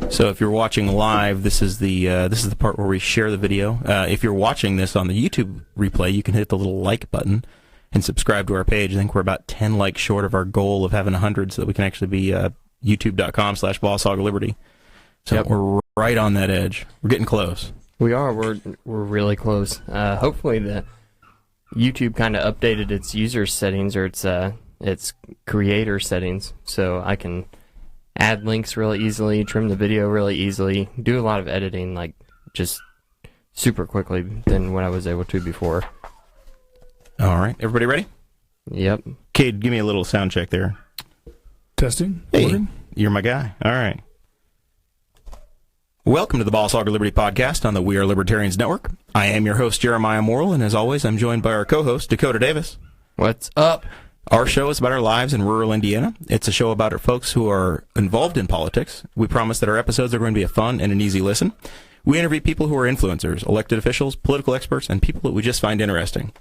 So if you're watching live, this is the part where we share the video. If you're watching this on the YouTube replay, you can hit the little like button and subscribe to our page. I think we're about 10 likes short of our goal of having 100, so that we can actually be youtube.com/BossHogLiberty. So we're right on that edge. We're getting close. We are. We're really close. Hopefully the YouTube kind of updated its user settings or its creator settings, so I can add links really easily, trim the video really easily, do a lot of editing, like, just super quickly than what I was able to before. All right. Everybody ready? Yep. Kade, give me a little sound check there. Testing. Hey, Morning. You're my guy. All right. Welcome to the Boss Hog of Liberty podcast on the We Are Libertarians Network. I am your host, Jeremiah Morrell, and as always, I'm joined by our co-host, Dakota Davis. What's up? Our show is about our lives in rural Indiana. It's a show about our folks who are involved in politics. We promise that our episodes are going to be a fun and an easy listen. We interview people who are influencers, elected officials, political experts, and people that we just find interesting.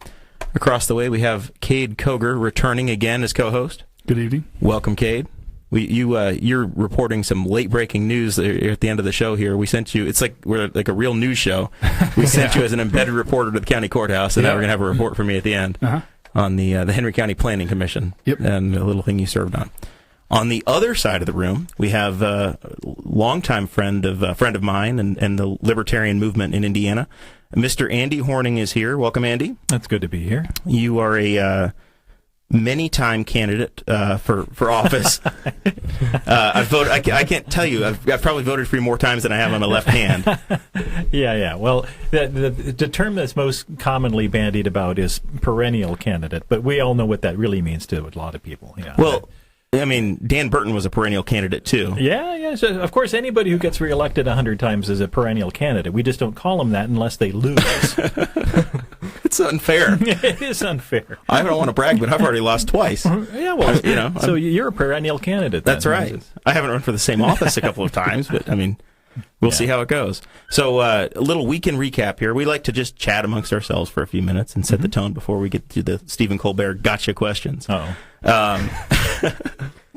Across the way, we have Kade Koger returning again as co-host. Good evening. Welcome, Kade. You're reporting some late-breaking news at the end of the show here. We sent you, we're like a real news show. We sent you as an embedded reporter to the county courthouse, and now we're going to have a report from me at the end. On the Henry County Planning Commission and the little thing you served on. On the other side of the room, we have a longtime friend of mine and the Libertarian movement in Indiana. Mr. Andy Horning is here. Welcome, Andy. That's good to be here. You are a many-time candidate for office. I can't tell you. I've probably voted for you more times than I have on my left hand. Yeah. Well, the term that's most commonly bandied about is perennial candidate, but we all know what that really means to a lot of people. Yeah. Well, I mean, Dan Burton was a perennial candidate, too. Yeah. So, of course, anybody who gets reelected 100 times is a perennial candidate. We just don't call them that unless they lose. It's unfair. It is unfair. I don't want to brag, but I've already lost twice. Yeah, well, so you're a perennial candidate. That's right. I haven't run for the same office a couple of times, but I mean, we'll see how it goes. So a little weekend recap here. We like to just chat amongst ourselves for a few minutes and set the tone before we get to the Stephen Colbert gotcha questions.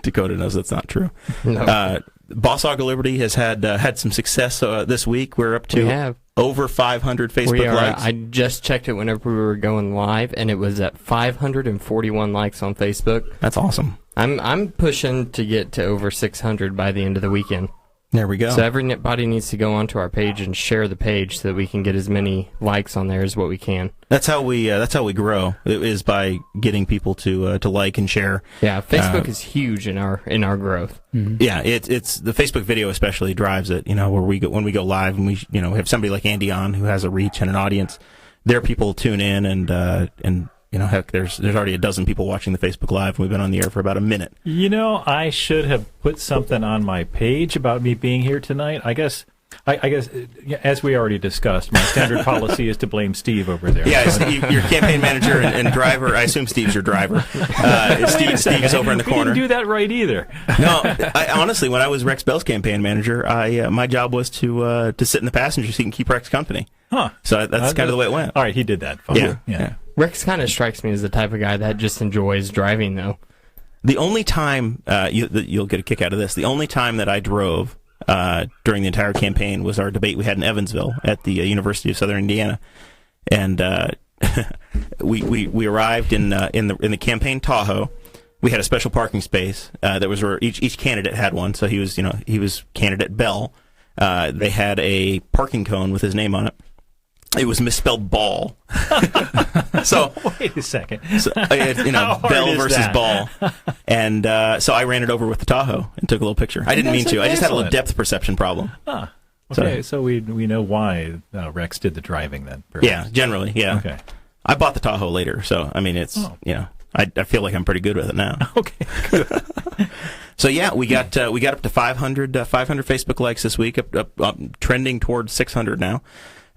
Dakota knows that's not true. No. Boss Hog of Liberty has had some success this week. We're up to over 500 Facebook likes. I just checked it whenever we were going live, and it was at 541 likes on Facebook. That's awesome. I'm pushing to get to over 600 by the end of the weekend. There we go. So everybody needs to go onto our page and share the page so that we can get as many likes on there as what we can. That's how we grow. It is by getting people to like and share. Yeah, Facebook is huge in our growth. Mm-hmm. Yeah, it's the Facebook video especially drives it. You know, when we go live and we have somebody like Andy on who has a reach and an audience, there people tune in and. Heck, there's already a dozen people watching the Facebook Live, and we've been on the air for about a minute. I should have put something on my page about me being here tonight. I guess, as we already discussed, my standard policy is to blame Steve over there. Yeah, your campaign manager and driver. I assume Steve's your driver. Steve is over in the corner. He didn't do that right either. No, honestly, when I was Rex Bell's campaign manager, my job was to sit in the passenger seat and keep Rex company. Huh. So that's kind of the way it went. All right, he did that. Fine. Yeah. Rex kind of strikes me as the type of guy that just enjoys driving, though. The only time you'll get a kick out of this, the only time that I drove during the entire campaign was our debate we had in Evansville at the University of Southern Indiana, and we arrived in the campaign Tahoe. We had a special parking space that was where each candidate had one. So he was candidate Bell. They had a parking cone with his name on it. It was misspelled ball. So wait a second. So, Bell versus that? Ball, and so I ran it over with the Tahoe and took a little picture. I didn't mean to. I just had a little depth perception problem. Huh. Okay, so we know why Rex did the driving then. Perhaps. Yeah, generally, yeah. Okay. I bought the Tahoe later, so I mean it's I feel like I'm pretty good with it now. Okay. Good. So yeah, we got up to 500 Facebook likes this week, up trending towards 600 now.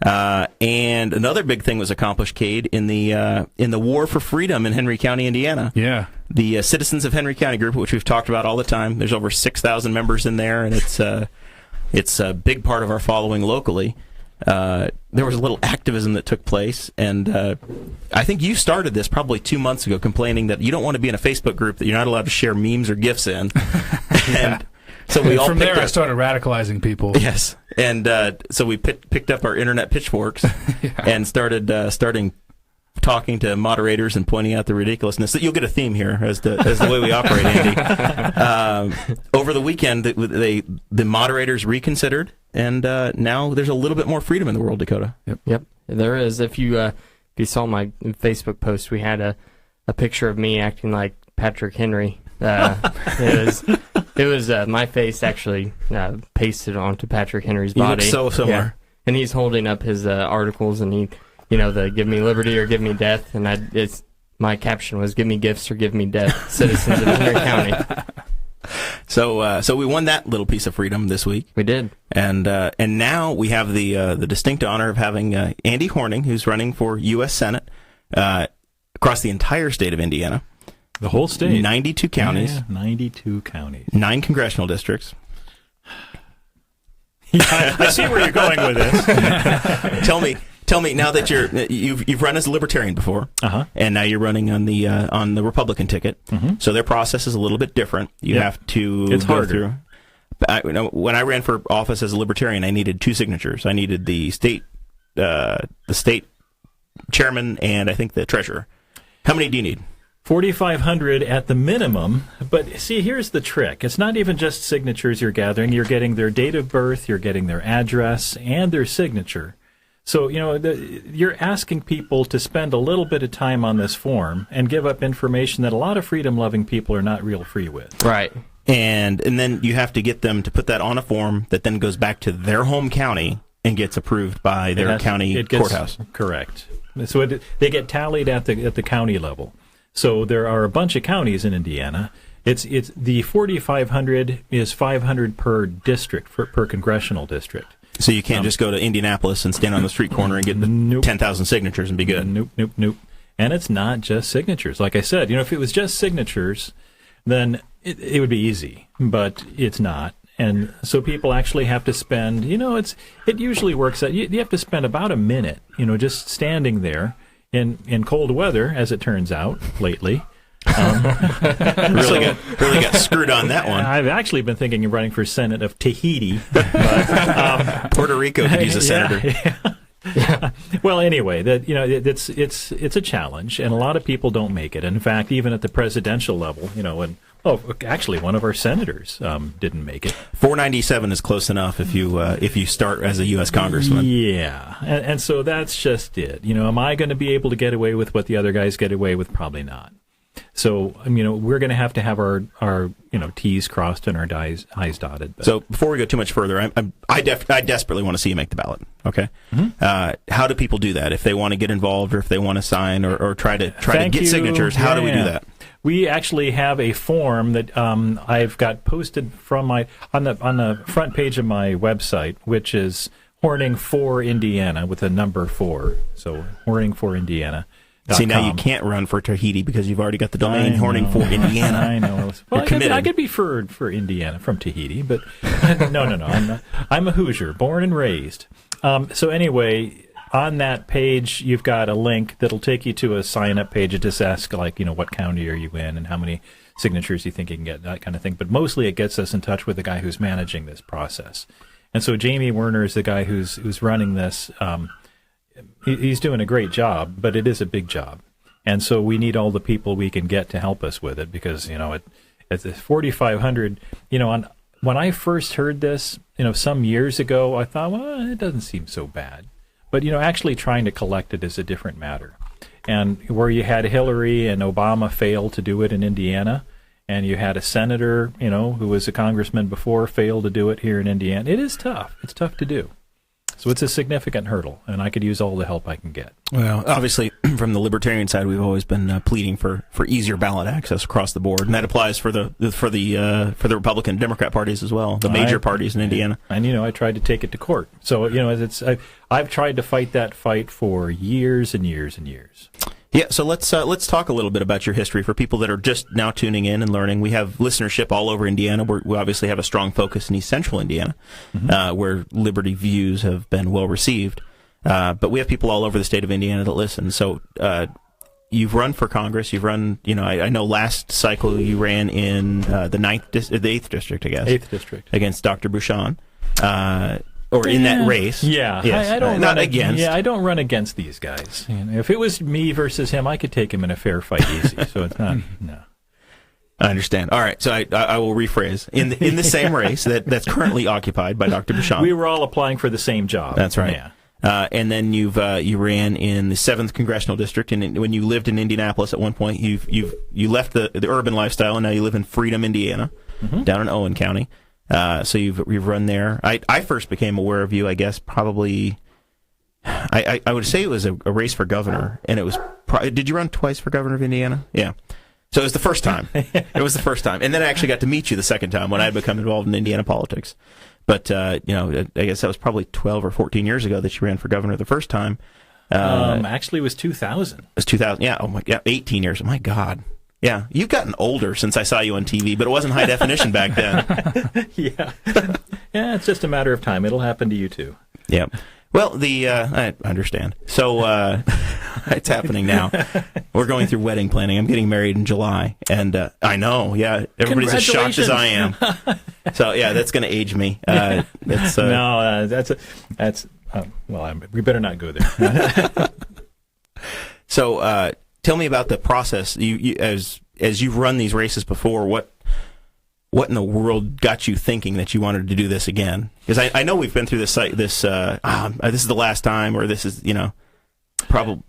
And another big thing was accomplished, Kade, in the war for freedom in Henry County, Indiana. Yeah. The Citizens of Henry County group, which we've talked about all the time. There's over 6,000 members in there, and it's a big part of our following locally. There was a little activism that took place, and I think you started this probably 2 months ago, complaining that you don't want to be in a Facebook group that you're not allowed to share memes or GIFs in. And So we all from there, picked I up, started radicalizing people. yes, and so we picked up our internet pitchforks and started talking to moderators and pointing out the ridiculousness. You'll get a theme here as the way we operate, Andy. Over the weekend, the moderators reconsidered, and now there's a little bit more freedom in the world, Dakota. Yep. There is. If you saw my Facebook post, we had a picture of me acting like Patrick Henry. It was my face actually pasted onto Patrick Henry's body. You look so similar. Yeah. And he's holding up his articles, and he, the "Give me liberty or give me death," and my caption was "Give me gifts or give me death, citizens of Henry County." So we won that little piece of freedom this week. We did, and now we have the distinct honor of having Andy Horning, who's running for U.S. Senate across the entire state of Indiana. The whole state. 92 counties. Yeah, 92 counties. 9 congressional districts. Yeah, I see where you're going with this. Tell me now that you've run as a Libertarian before, and now you're running on the Republican ticket. Mm-hmm. So their process is a little bit different. You have to it's go harder. through. When I ran for office as a Libertarian, I needed 2 signatures. I needed the state chairman and I think the treasurer. How many do you need? 4,500 at the minimum, but see, here's the trick. It's not even just signatures you're gathering. You're getting their date of birth, you're getting their address, and their signature. So, you're asking people to spend a little bit of time on this form and give up information that a lot of freedom-loving people are not real free with. right? And then you have to get them to put that on a form that then goes back to their home county and gets approved by their county courthouse. Correct. So they get tallied at the county level. So there are a bunch of counties in Indiana. It's the 4,500 is 500 per district per congressional district. So you can't just go to Indianapolis and stand on the street corner and get the 10,000 signatures and be good. Nope. And it's not just signatures. Like I said, if it was just signatures, then it would be easy. But it's not. And so people actually have to spend, it usually works out. You have to spend about a minute, just standing there in cold weather, as it turns out, lately. Really got screwed on that one. I've actually been thinking of running for Senate of Tahiti. But, Puerto Rico could use a senator. Yeah. Well, anyway, it's a challenge, and a lot of people don't make it. And in fact, even at the presidential level, actually, one of our senators didn't make it. 497 is close enough if you start as a U.S. congressman. Yeah, and so that's just it. Am I going to be able to get away with what the other guys get away with? Probably not. So, we're going to have our T's crossed and our I's dotted. But. So before we go too much further, I desperately want to see you make the ballot. Okay. Mm-hmm. How do people do that? If they want to get involved or if they want to sign or try to get signatures, how do we do that? We actually have a form that I've got posted from on the front page of my website, which is Horning for Indiana with a number 4. So Horning for Indiana. See, now you can't run for Tahiti because you've already got the domain Horning for Indiana. I know. Well, I could be for Indiana from Tahiti, but no. I'm a Hoosier, born and raised. So anyway, on that page, you've got a link that'll take you to a sign-up page. It just asks, what county are you in and how many signatures you think you can get, that kind of thing. But mostly it gets us in touch with the guy who's managing this process. And so Jamie Werner is the guy who's running this. He's doing a great job, but it is a big job. And so we need all the people we can get to help us with it because, at the 4,500, when I first heard this, some years ago, I thought, well, it doesn't seem so bad. But, actually trying to collect it is a different matter. And where you had Hillary and Obama fail to do it in Indiana, and you had a senator, who was a congressman before, fail to do it here in Indiana, it is tough. It's tough to do. So it's a significant hurdle, and I could use all the help I can get. Well, obviously, from the Libertarian side, we've always been pleading for easier ballot access across the board, and that applies for the Republican and Democrat parties as well, the major parties in Indiana. And I tried to take it to court. So I've tried to fight that fight for years and years and years. Yeah, so let's talk a little bit about your history for people that are just now tuning in and learning. We have listenership all over Indiana. We obviously have a strong focus in East Central Indiana, where Liberty views have been well received. But we have people all over the state of Indiana that listen. So you've run for Congress. You've run, I know last cycle you ran in the 8th district, I guess. 8th district. Against Dr. Bouchon. Or in that race. Yeah. Yes. I don't not run against. Yeah, I don't run against these guys. If it was me versus him, I could take him in a fair fight easy. So it's not, no. I understand. All right, so I will rephrase. In the same race that's currently occupied by Dr. Bouchon. We were all applying for the same job. That's right. Yeah. And then you ran in the 7th congressional district, and when you lived in Indianapolis at one point, you left the urban lifestyle, and now you live in Freedom, Indiana, down in Owen County. So you've run there. I first became aware of you, I guess, probably. I would say it was a race for governor, and it was. Did you run twice for governor of Indiana? Yeah. So it was the first time. It was the first time, and then I actually got to meet you the second time when I had become involved in Indiana politics. But I guess that was probably 12 or 14 years ago that you ran for governor the first time. Actually, it was 2000. It was 2000. Yeah. Oh my. Yeah. 18 years. Oh my God. Yeah. You've gotten older since I saw you on TV, but it wasn't high definition back then. Yeah. Yeah. It's just a matter of time. It'll happen to you too. Yeah. Well, I understand. So it's happening now. We're going through wedding planning. I'm getting married in July, and I know. Yeah, everybody's as shocked as I am. So yeah, that's going to age me. No, we better not go there. So tell me about the process. You as you've run these races before, what in the world got you thinking that you wanted to do this again? Because I know we've been through this is the last time, or this is,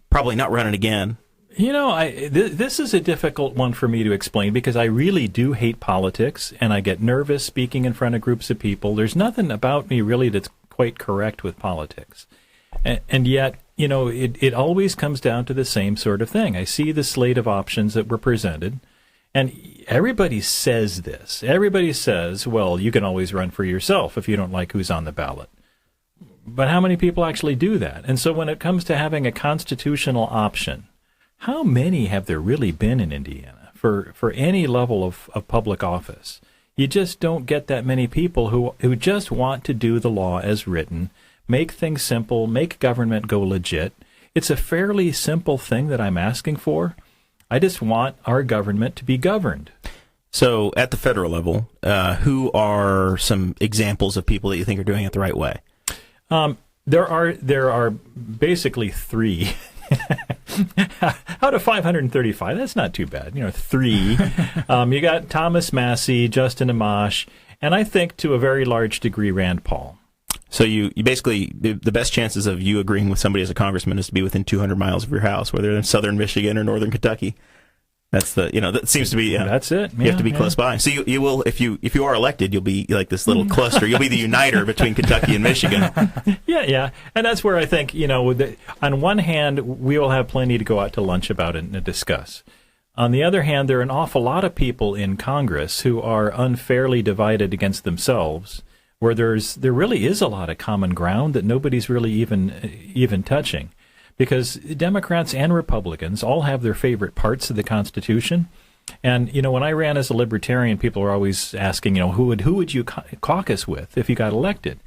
probably not running again. This is a difficult one for me to explain because I really do hate politics, and I get nervous speaking in front of groups of people. There's nothing about me really that's quite correct with politics. And yet, it always comes down to the same sort of thing. I see the slate of options that were presented, and everybody says this. Everybody says, well, you can always run for yourself if you don't like who's on the ballot. But how many people actually do that? And so when it comes to having a constitutional option, how many have there really been in Indiana for any level of public office? You just don't get that many people who just want to do the law as written, make things simple, make government go legit. It's a fairly simple thing that I'm asking for. I just want our government to be governed. So at the federal level, who are some examples of people that you think are doing it the right way? There are basically three. Out of 535, that's not too bad. Three. You got Thomas Massey, Justin Amash, and I think to a very large degree Rand Paul. So you basically, the best chances of you agreeing with somebody as a congressman is to be within 200 miles of your house, whether they're in southern Michigan or northern Kentucky. That's that seems to be. That's it. You have to be close by. So you will, if you are elected, you'll be like this little cluster. You'll be the uniter between Kentucky and Michigan. Yeah. And that's where I think, on one hand, we will have plenty to go out to lunch about it and discuss. On the other hand, there are an awful lot of people in Congress who are unfairly divided against themselves, where there really is a lot of common ground that nobody's really even touching. Because Democrats and Republicans all have their favorite parts of the Constitution. And, when I ran as a Libertarian, people were always asking, who would you caucus with if you got elected?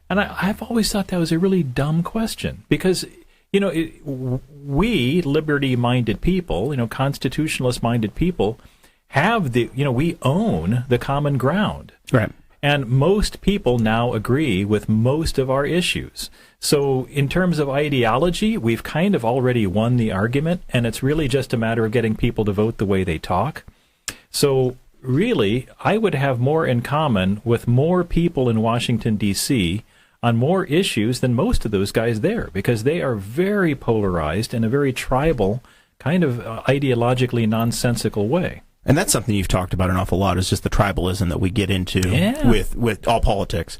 And I've always thought that was a really dumb question. Because, we, liberty-minded people, constitutionalist-minded people, have we own the common ground. Right. And most people now agree with most of our issues. So in terms of ideology, we've kind of already won the argument, and it's really just a matter of getting people to vote the way they talk. So really, I would have more in common with more people in Washington, D.C. on more issues than most of those guys there, because they are very polarized in a very tribal, kind of ideologically nonsensical way. And that's something you've talked about an awful lot, is just the tribalism that we get into with all politics.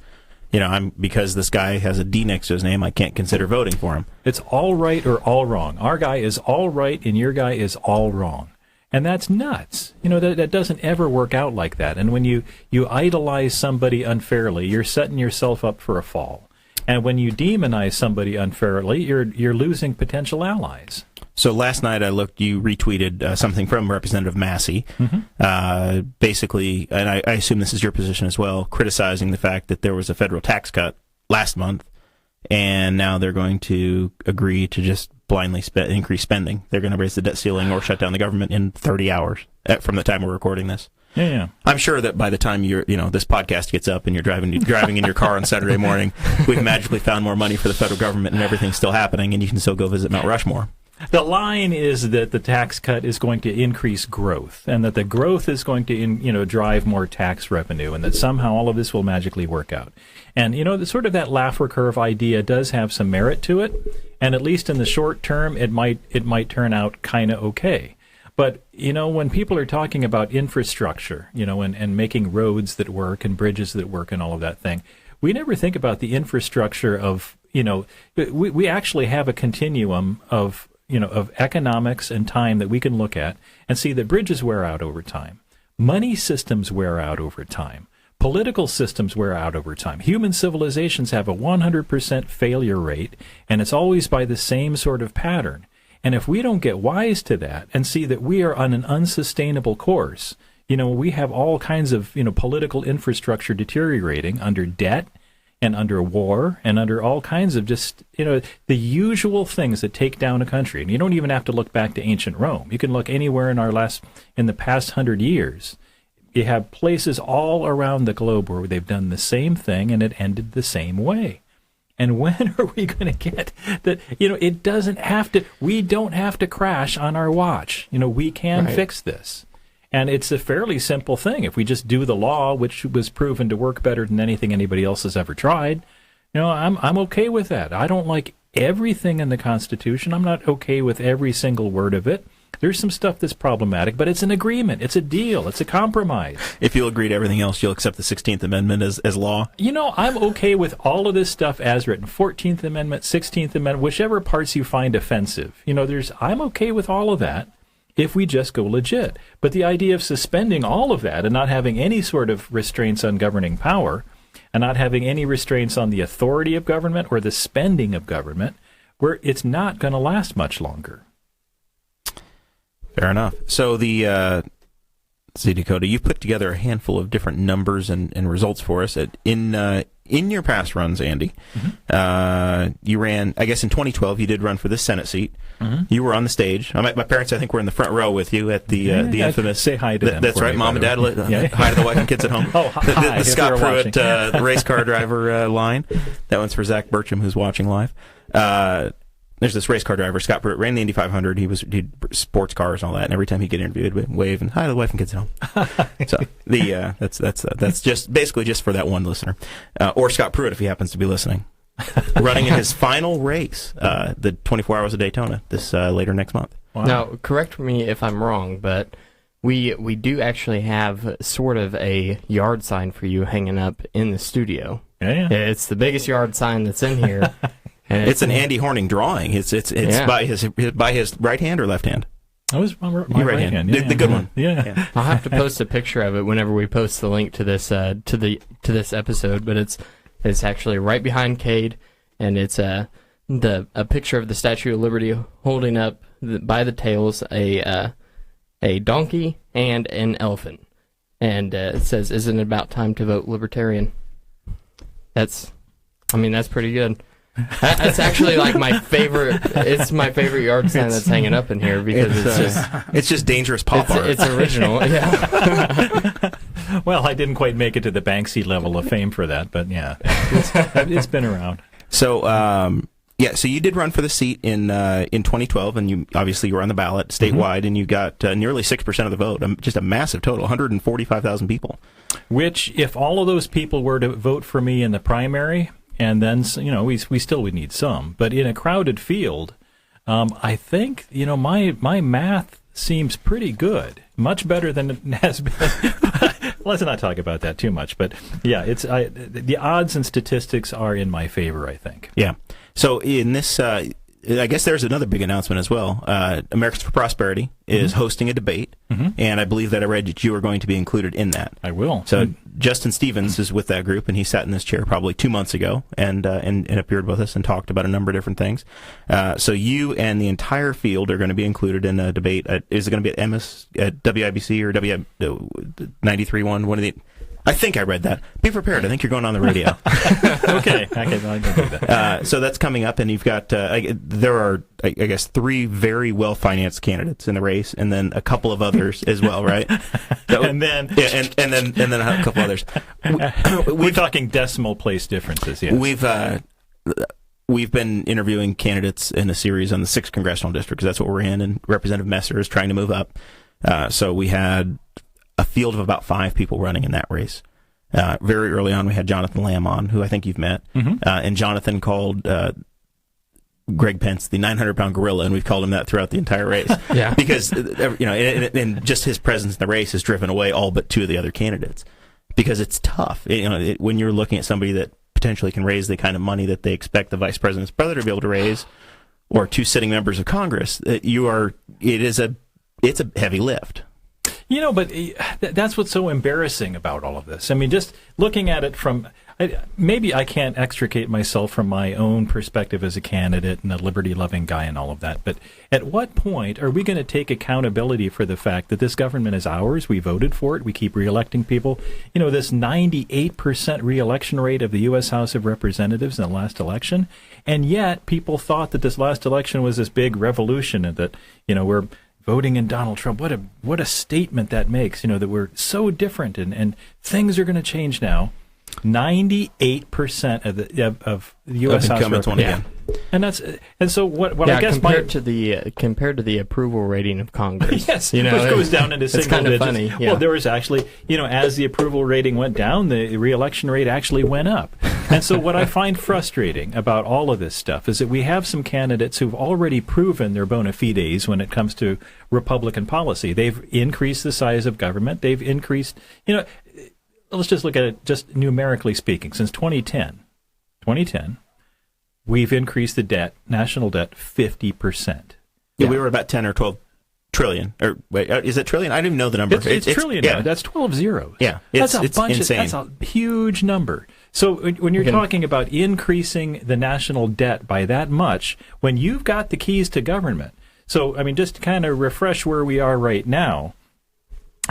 Because this guy has a D next to his name, I can't consider voting for him. It's all right or all wrong. Our guy is all right and your guy is all wrong. And that's nuts. That doesn't ever work out like that. And when you idolize somebody unfairly, you're setting yourself up for a fall. And when you demonize somebody unfairly, you're losing potential allies. So last night I looked, you retweeted something from Representative Massey, basically, and I assume this is your position as well, criticizing the fact that there was a federal tax cut last month, and now they're going to agree to just blindly increase spending. They're going to raise the debt ceiling or shut down the government in 30 hours from the time we're recording this. Yeah. I'm sure that by the time this podcast gets up and you're driving in your car on Saturday morning, we've magically found more money for the federal government and everything's still happening, and you can still go visit Mount Rushmore. The line is that the tax cut is going to increase growth, and that the growth is going to drive more tax revenue, and that somehow all of this will magically work out. And sort of that Laffer curve idea does have some merit to it, and at least in the short term, it might turn out kind of okay. But when people are talking about infrastructure, and making roads that work and bridges that work and all of that thing, we never think about the infrastructure of we actually have a continuum of economics and time that we can look at and see that bridges wear out over time. Money systems wear out over time. Political systems wear out over time. Human civilizations have a 100% failure rate, and it's always by the same sort of pattern. And if we don't get wise to that and see that we are on an unsustainable course, we have all kinds of, political infrastructure deteriorating under debt and under war and under all kinds of just, the usual things that take down a country. And you don't even have to look back to ancient Rome. You can look anywhere in the past 100 years. You have places all around the globe where they've done the same thing and it ended the same way. And when are we going to get that, it doesn't have to, we don't have to crash on our watch. We can fix this. And it's a fairly simple thing. If we just do the law, which was proven to work better than anything anybody else has ever tried, I'm okay with that. I don't like everything in the Constitution. I'm not okay with every single word of it. There's some stuff that's problematic, but it's an agreement. It's a deal. It's a compromise. If you'll agree to everything else, you'll accept the 16th Amendment as law? I'm okay with all of this stuff as written. 14th Amendment, 16th Amendment, whichever parts you find offensive. I'm okay with all of that if we just go legit. But the idea of suspending all of that and not having any sort of restraints on governing power and not having any restraints on the authority of government or the spending of government, it's not going to last much longer. Fair enough. So Dakota, you've put together a handful of different numbers and results for us. In your past runs, Andy, you ran, I guess in 2012, you did run for the Senate seat. You were on the stage. My parents, I think, were in the front row with you at the infamous... Say hi to them. That's right, Mom and Dad. Hi to the wife and kids at home. Oh, hi. The Scott Pruitt, the race car driver line. That one's for Zach Burcham, who's watching live. There's this race car driver, Scott Pruitt, ran the Indy 500. He did sports cars and all that, and every time he'd get interviewed, he'd wave and hi to the wife and kids at home. So that's just basically just for that one listener, or Scott Pruitt if he happens to be listening, running in his final race, the 24 Hours of Daytona, this later next month. Wow. Now, correct me if I'm wrong, but we do actually have sort of a yard sign for you hanging up in the studio. Yeah. It's the biggest yard sign that's in here. And it's an Andy Horning drawing. It's by his right hand or left hand. That was my right hand. The good one. Yeah. I'll have to post a picture of it whenever we post the link to this to this episode. But it's actually right behind Kade, and it's a picture of the Statue of Liberty holding up by the tails a donkey and an elephant, and it says, "Isn't it about time to vote Libertarian?" That's pretty good. That's actually like my favorite. It's my favorite yard sign that's hanging up in here because it's just dangerous pop art. It's original. Yeah. Well, I didn't quite make it to the Banksy level of fame for that, but yeah, it's been around. So so you did run for the seat in 2012, and you obviously were on the ballot statewide, and you got nearly 6% of the vote, just a massive total, 145,000 people. Which, if all of those people were to vote for me in the primary. And then, we still would need some. But in a crowded field, I think, my math seems pretty good. Much better than it has been. Let's not talk about that too much. But, yeah, the odds and statistics are in my favor, I think. Yeah. So in this, I guess there's another big announcement as well. Americans for Prosperity is hosting a debate, and I believe that I read that you are going to be included in that. I will. So Justin Stevens is with that group, and he sat in this chair probably 2 months ago and appeared with us and talked about a number of different things. So you and the entire field are going to be included in a debate. Is it going to be at WIBC or 93.1? I think I read that. Be prepared. I think you're going on the radio. Okay, I can do that. So that's coming up, and you've got there are, I guess, 3 very well-financed candidates in the race, and then a couple of others as well, right? And then and then a couple others. We're talking decimal place differences. Yeah, we've been interviewing candidates in a series on the 6th congressional district, because that's what we're in, and Representative Messer is trying to move up. So we had a field of about 5 people running in that race. Very early on, we had Jonathan Lamb on, who I think you've met, and Jonathan called Greg Pence the 900-pound gorilla, and we've called him that throughout the entire race. Yeah. Because and just his presence in the race has driven away all but 2 of the other candidates, because it's tough. When you're looking at somebody that potentially can raise the kind of money that they expect the vice president's brother to be able to raise, or 2 sitting members of Congress, it's a heavy lift. But that's what's so embarrassing about all of this. I mean, just looking at it from, maybe I can't extricate myself from my own perspective as a candidate and a liberty-loving guy and all of that, but at what point are we going to take accountability for the fact that this government is ours? We voted for it. We keep reelecting people. This 98% reelection rate of the U.S. House of Representatives in the last election, and yet people thought that this last election was this big revolution and that, we're voting in Donald Trump. What a statement that makes, that we're so different and things are going to change now. 98% of the U.S. House incumbents won again. And so what I guess compared to the approval rating of Congress, yes, which goes down into single kind of digits. funny. Yeah. Well, there was actually, as the approval rating went down, the reelection rate actually went up. And so what I find frustrating about all of this stuff is that we have some candidates who've already proven their bona fides when it comes to Republican policy. They've increased the size of government. They've increased, let's just look at it just numerically speaking. Since 2010, we've increased the debt, national debt, 50%. Yeah, we were about 10 or 12 trillion. Or wait, is it trillion? I don't even know the number. It's trillion. Yeah. Now. That's 12 zeros. Yeah, it's insane. That's a huge number. So when you're talking about increasing the national debt by that much, when you've got the keys to government, so I mean, just to kind of refresh where we are right now,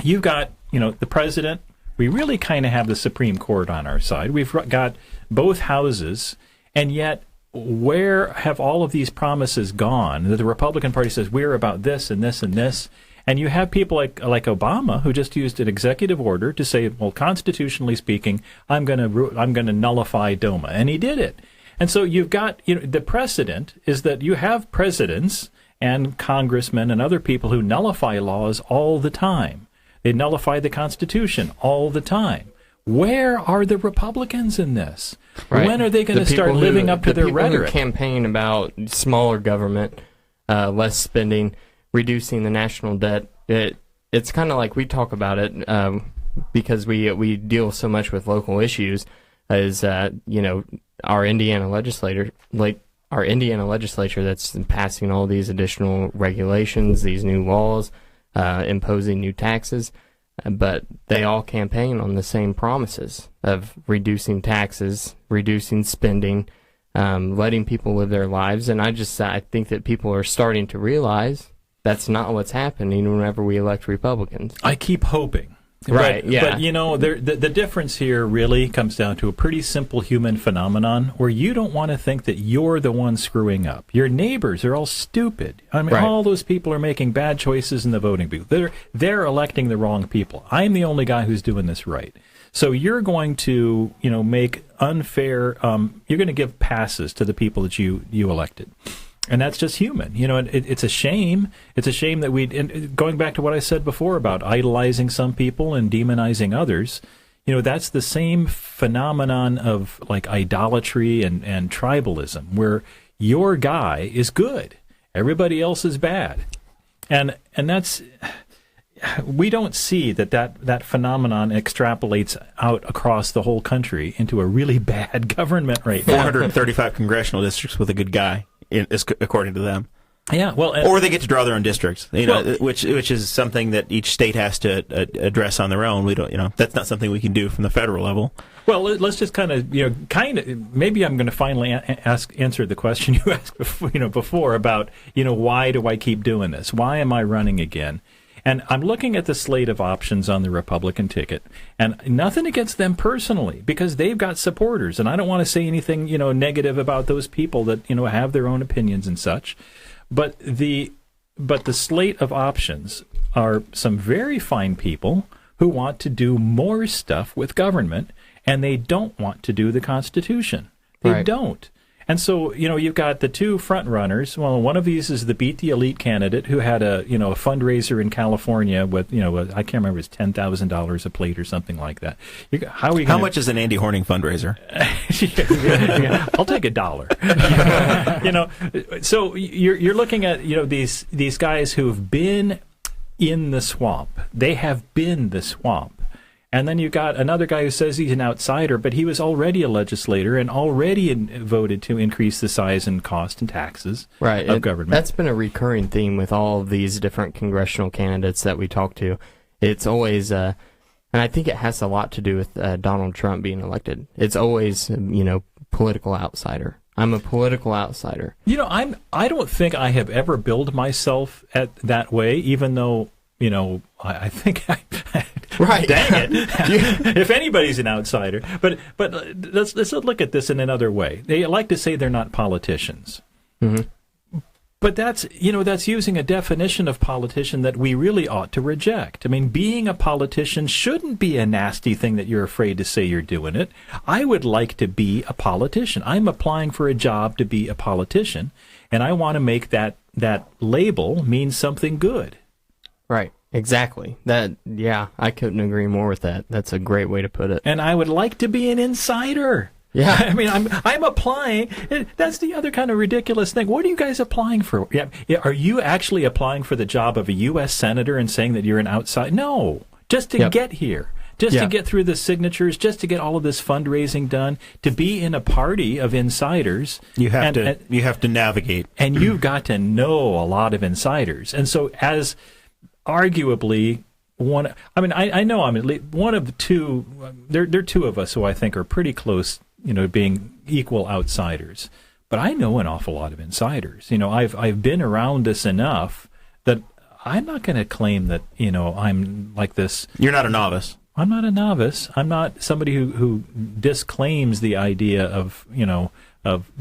you've got the president. We really kind of have the Supreme Court on our side. We've got both houses, and yet where have all of these promises gone? That the Republican Party says we're about this and this and this, and you have people like Obama who just used an executive order to say, well, constitutionally speaking, I'm going to nullify DOMA, and he did it. And so you've got the precedent is that you have presidents and congressmen and other people who nullify laws all the time. They nullify the Constitution all the time. Where are the Republicans in this? Right. When are they going to start living up to their rhetoric? The people who campaign about smaller government, less spending, reducing the national debt, it's kind of like we talk about it because we deal so much with local issues. Is our Indiana legislature that's passing all these additional regulations, these new laws, imposing new taxes, but they all campaign on the same promises of reducing taxes, reducing spending, letting people live their lives. And I think that people are starting to realize that's not what's happening whenever we elect Republicans. I keep hoping. Right, but, yeah. But the difference here really comes down to a pretty simple human phenomenon where you don't want to think that you're the one screwing up. Your neighbors are all stupid. I mean, right. All those people are making bad choices in the voting booth. They're electing the wrong people. I'm the only guy who's doing this right. So you're going to, make unfair, you're going to give passes to the people that you elected. And that's just human. It's a shame. It's a shame that going back to what I said before about idolizing some people and demonizing others, that's the same phenomenon of like idolatry and tribalism where your guy is good. Everybody else is bad. And that's, we don't see that phenomenon extrapolates out across the whole country into a really bad government right now. 435 congressional districts with a good guy. According to them, yeah. Well, or they get to draw their own districts, which is something that each state has to address on their own. We don't, that's not something we can do from the federal level. Well, let's just kind of, maybe I'm going to finally answer the question you asked before, about, why do I keep doing this? Why am I running again? And I'm looking at the slate of options on the Republican ticket, and nothing against them personally, because they've got supporters, and I don't want to say anything, negative about those people that, have their own opinions and such. But the slate of options are some very fine people who want to do more stuff with government, and they don't want to do the Constitution. They don't. And so, you've got the two front runners. Well, one of these is the Beat the Elite candidate who had a fundraiser in California with, I can't remember, it's $10,000 a plate or something like that. How much is an Andy Horning fundraiser? I'll take $1. So you're looking at, these guys who've been in the swamp. They have been the swamp. And then you've got another guy who says he's an outsider, but he was already a legislator and already voted to increase the size and cost and taxes of government. That's been a recurring theme with all of these different congressional candidates that we talk to. It's always, and I think it has a lot to do with Donald Trump being elected. It's always, political outsider. I'm a political outsider. I don't think I have ever billed myself that way, even though, I think right. Dang it! If anybody's an outsider, but let's look at this in another way. They like to say they're not politicians, but that's using a definition of politician that we really ought to reject. I mean, being a politician shouldn't be a nasty thing that you're afraid to say you're doing it. I would like to be a politician. I'm applying for a job to be a politician, and I want to make that label mean something good. Right. Exactly. I couldn't agree more with that. That's a great way to put it. And I would like to be an insider. Yeah. I mean, I'm applying. That's the other kind of ridiculous thing. What are you guys applying for? Yeah, are you actually applying for the job of a U.S. senator and saying that you're an outsider? No, just to get here. Just to get through the signatures, just to get all of this fundraising done, to be in a party of insiders. You have to navigate. And you've got to know a lot of insiders. And so as arguably one, I know I'm at least one of the two. There are two of us who I think are pretty close, being equal outsiders. But I know an awful lot of insiders. I've been around this enough that I'm not going to claim that I'm like this. You're not a novice. I'm not a novice. I'm not somebody who disclaims the idea of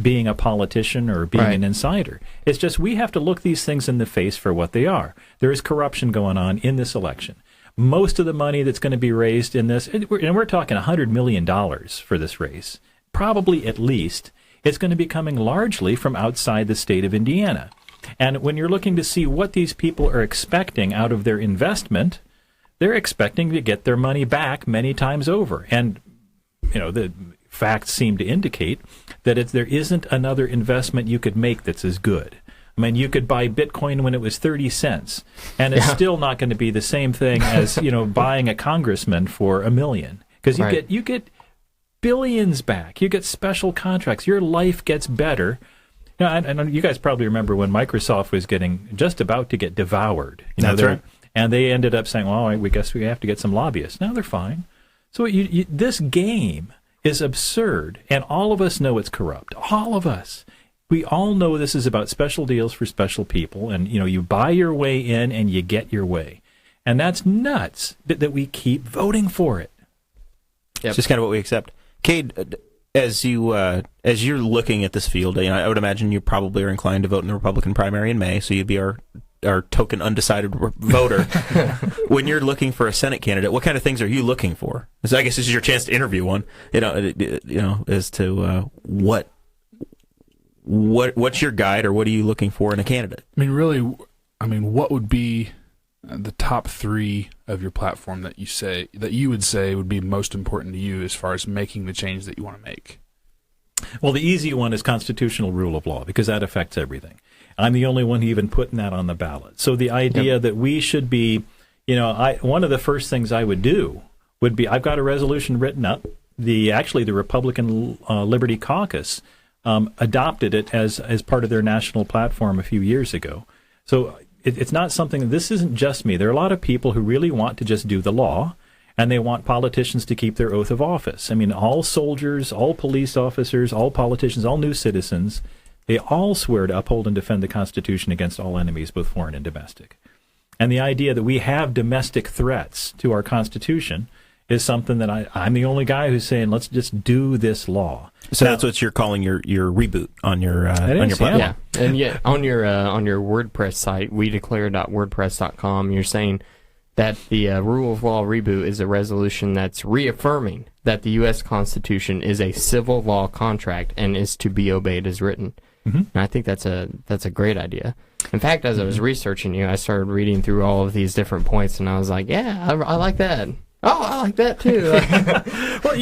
being a politician or being an insider. It's just we have to look these things in the face for what they are. There is corruption going on in this election. Most of the money that's going to be raised in this, and we're talking $100 million for this race, probably at least, it's going to be coming largely from outside the state of Indiana. And when you're looking to see what these people are expecting out of their investment, they're expecting to get their money back many times over. And, the facts seem to indicate that there isn't another investment you could make that's as good. I mean, you could buy Bitcoin when it was 30 cents, and it's still not going to be the same thing as, buying a congressman for $1 million. Because you get billions back. You get special contracts. Your life gets better. And you guys probably remember when Microsoft was just about to get devoured. That's right. And they ended up saying, well, we guess we have to get some lobbyists. Now they're fine. So this game is absurd, and all of us know it's corrupt. All of us. We all know this is about special deals for special people, and you buy your way in and you get your way. And that's nuts that we keep voting for it. Yep. It's just kind of what we accept. Kade, as you're looking at this field, I would imagine you probably are inclined to vote in the Republican primary in May, so you'd be our token undecided voter. When you're looking for a Senate candidate, what kind of things are you looking for? So I guess this is your chance to interview one. As to what's your guide, or what are you looking for in a candidate? What would be the top three of your platform that you would say would be most important to you as far as making the change that you want to make? Well, the easy one is constitutional rule of law, because that affects everything. I'm the only one even putting that on the ballot. So the idea that we should be, one of the first things I would do would be, I've got a resolution written up. The Republican Liberty Caucus adopted it as part of their national platform a few years ago. So it's not something, this isn't just me. There are a lot of people who really want to just do the law, and they want politicians to keep their oath of office. I mean, all soldiers, all police officers, all politicians, all new citizens, they all swear to uphold and defend the Constitution against all enemies, both foreign and domestic. And the idea that we have domestic threats to our Constitution is something that I'm the only guy who's saying, let's just do this law. So now, that's what you're calling your reboot on your platform. Yeah, and yet on your WordPress site, wedeclare.wordpress.com, you're saying that the rule of law reboot is a resolution that's reaffirming that the U.S. Constitution is a civil law contract and is to be obeyed as written. Mm-hmm. And I think that's a great idea. In fact, as I was researching you, I started reading through all of these different points, and I was like, yeah, I like that. Oh, I like that too. Well,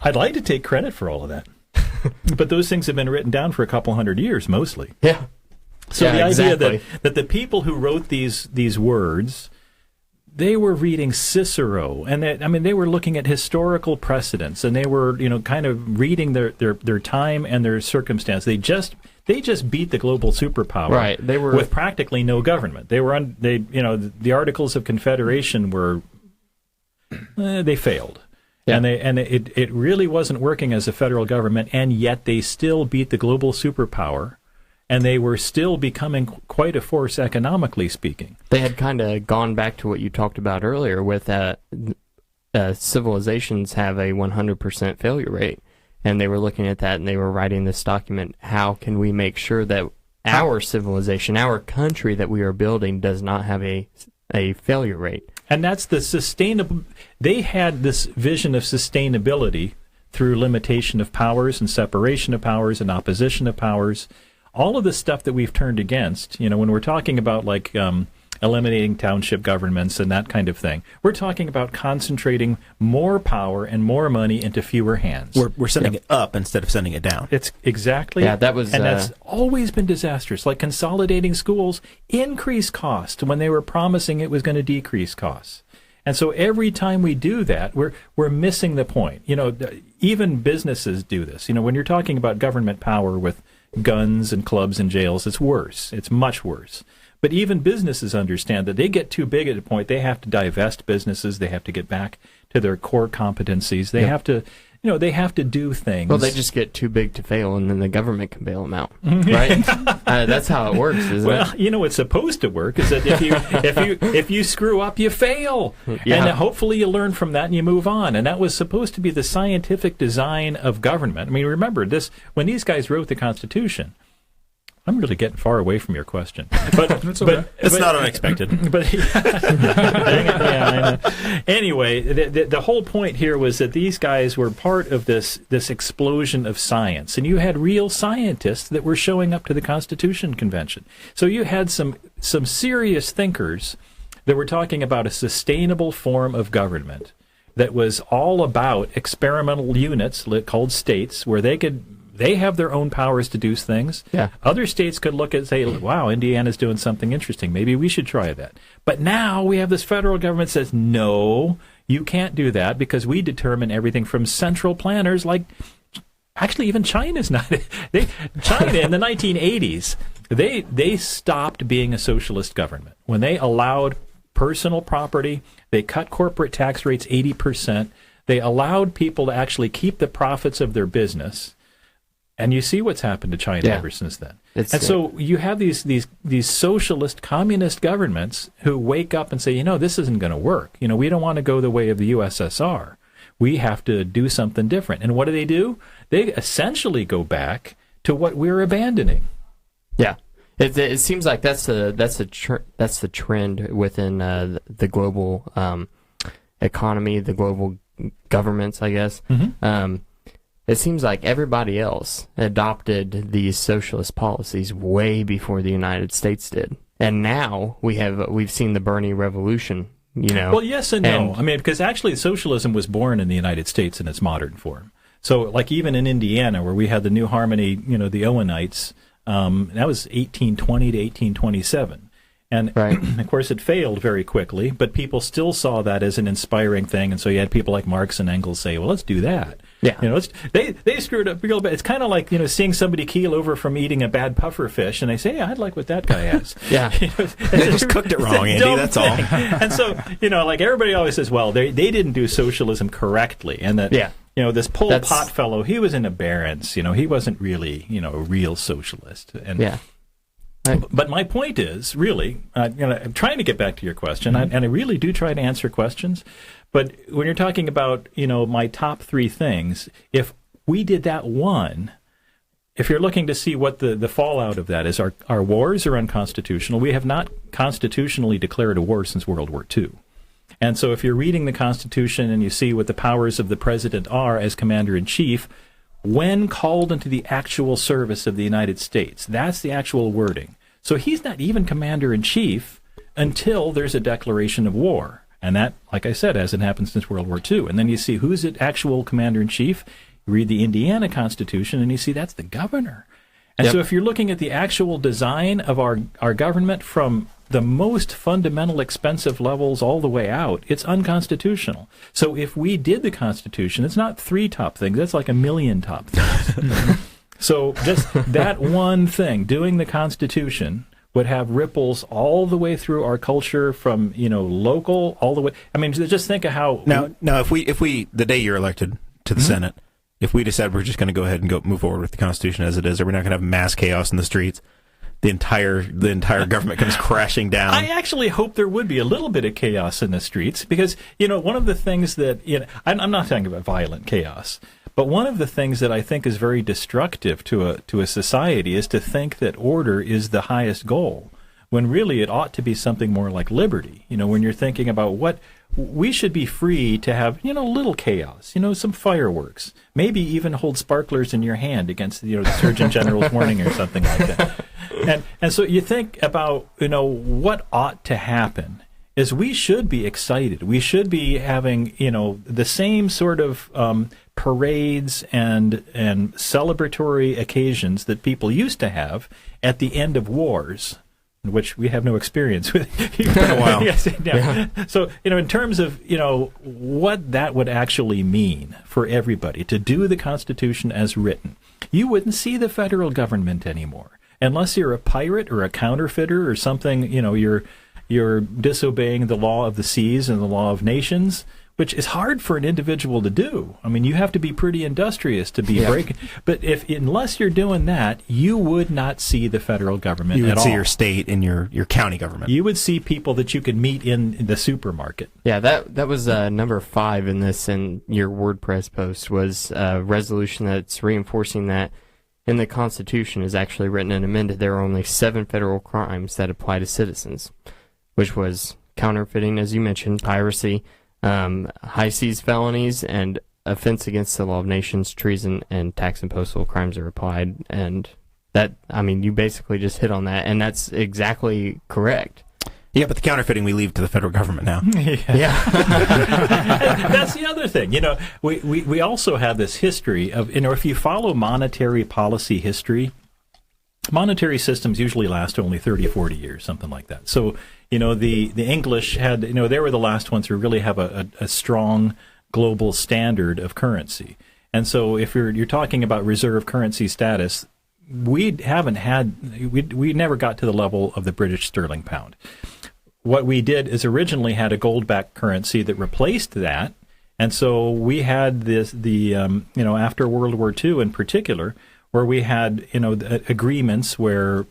I'd like to take credit for all of that, but those things have been written down for a couple hundred years, mostly. Yeah. So the idea that the people who wrote these words, they were reading Cicero, and they were looking at historical precedents, and they were kind of reading their time and their circumstance. They just beat the global superpower, right? They were with practically no government. They were the Articles of Confederation were they failed. Yeah. And it really wasn't working as a federal government, and yet they still beat the global superpower, and they were still becoming quite a force economically speaking. They had kind of gone back to what you talked about earlier with civilizations have a 100% failure rate, and they were looking at that, and they were writing this document, how can we make sure that our civilization, our country that we are building does not have a failure rate. And that's the sustainable. They had this vision of sustainability through limitation of powers and separation of powers and opposition of powers. All of the stuff that we've turned against, when we're talking about like eliminating township governments and that kind of thing, we're talking about concentrating more power and more money into fewer hands. We're sending it up instead of sending it down. It's exactly. Yeah, that was. And that's always been disastrous. Like consolidating schools increased cost when they were promising it was going to decrease costs. And so every time we do that, we're missing the point. Even businesses do this. When you're talking about government power with guns and clubs and jails, it's worse. It's much worse. But even businesses understand that they get too big at a point, they have to divest businesses, they have to get back to their core competencies, they have to, they have to do things. Well, they just get too big to fail, and then the government can bail them out, right? That's how it works, isn't it? Well, it's supposed to work, is that if you screw up, you fail. Yeah. And hopefully you learn from that and you move on. And that was supposed to be the scientific design of government. I mean, remember, when these guys wrote the Constitution, I'm really getting far away from your question, but it's not unexpected. But I know. Anyway, the whole point here was that these guys were part of this explosion of science, and you had real scientists that were showing up to the Constitution Convention. So you had some serious thinkers that were talking about a sustainable form of government that was all about experimental units called states, where they have their own powers to do things. Yeah. Other states could look at and say, wow, Indiana's doing something interesting. Maybe we should try that. But now we have this federal government that says, no, you can't do that because we determine everything from central planners like, actually even China's not. China in the 1980s, they stopped being a socialist government. When they allowed personal property, they cut corporate tax rates 80%. They allowed people to actually keep the profits of their business. And you see what's happened to China ever since then. So you have these socialist, communist governments who wake up and say, this isn't going to work. We don't want to go the way of the USSR. We have to do something different. And what do? They essentially go back to what we're abandoning. Yeah. It seems like that's the trend within the global economy, the global governments, I guess. Mm-hmm. It seems like everybody else adopted these socialist policies way before the United States did, and now we've seen the Bernie Revolution. Well, yes and no. I mean, because actually socialism was born in the United States in its modern form. So, like even in Indiana, where we had the New Harmony, the Owenites, that was 1820 to 1827. And, of course, it failed very quickly, but people still saw that as an inspiring thing, and so you had people like Marx and Engels say, well, let's do that. Yeah. They screwed up real bad. It's kind of like, seeing somebody keel over from eating a bad puffer fish, and they say, I'd like what that guy has. Yeah. They just cooked it wrong, Andy, that's all. And so, like everybody always says, well, they didn't do socialism correctly, and that, this Pol Pot fellow, he was in a barons, he wasn't really, a real socialist. And yeah. But my point is, really, I'm trying to get back to your question, and I really do try to answer questions. But when you're talking about, my top 3 things, if we did that one, if you're looking to see what the fallout of that is, our wars are unconstitutional. We have not constitutionally declared a war since World War II. And so if you're reading the Constitution and you see what the powers of the president are as commander-in-chief, when called into the actual service of the United States, that's the actual wording. So he's not even commander-in-chief until there's a declaration of war. And that, like I said, hasn't happened since World War II. And then you see who's the actual commander-in-chief. You read the Indiana Constitution, and you see that's the governor. And so if you're looking at the actual design of our government from the most fundamental expensive levels all the way out, it's unconstitutional. So if we did the Constitution, it's not 3 top things. That's like a million top things. So just that one thing, doing the Constitution, would have ripples all the way through our culture from, local all the way. I mean, just think of how... Now, if we the day you're elected to the Senate, if we decide we're just going to go ahead and move forward with the Constitution as it is, or we're not going to have mass chaos in the streets, the entire government comes crashing down. I actually hope there would be a little bit of chaos in the streets because, one of the things that, I'm not talking about violent chaos, but one of the things that I think is very destructive to a society is to think that order is the highest goal, when really it ought to be something more like liberty. When you're thinking about what we should be free to have, little chaos, some fireworks, maybe even hold sparklers in your hand against, the Surgeon General's warning or something like that. And so you think about, what ought to happen is we should be excited. We should be having, the same sort of parades and celebratory occasions that people used to have at the end of wars, which we have no experience with. It's been a while. Yes, yeah. So, in terms of, what that would actually mean for everybody, to do the Constitution as written, you wouldn't see the federal government anymore. Unless you're a pirate or a counterfeiter or something, you're disobeying the law of the seas and the law of nations, which is hard for an individual to do. I mean, you have to be pretty industrious to be breaking. But unless you're doing that, you would not see the federal government at all. You would see your state and your county government. You would see people that you could meet in the supermarket. Yeah, that was number 5 in this, in your WordPress post, was a resolution that's reinforcing that in the Constitution is actually written and amended. There are only 7 federal crimes that apply to citizens, which was counterfeiting, as you mentioned, piracy, high seas felonies, and offense against the law of nations, treason, and tax and postal crimes are applied. And that, you basically just hit on that, and that's exactly correct. Yeah, but the counterfeiting we leave to the federal government now. Yeah. That's the other thing. We also have this history of, if you follow monetary policy history, monetary systems usually last only 30, 40 years, something like that. So, the English had, they were the last ones who really have a strong global standard of currency. And so if you're talking about reserve currency status, we never got to the level of the British sterling pound. What we did is originally had a gold-backed currency that replaced that. And so we had after World War II in particular, where we had, agreements where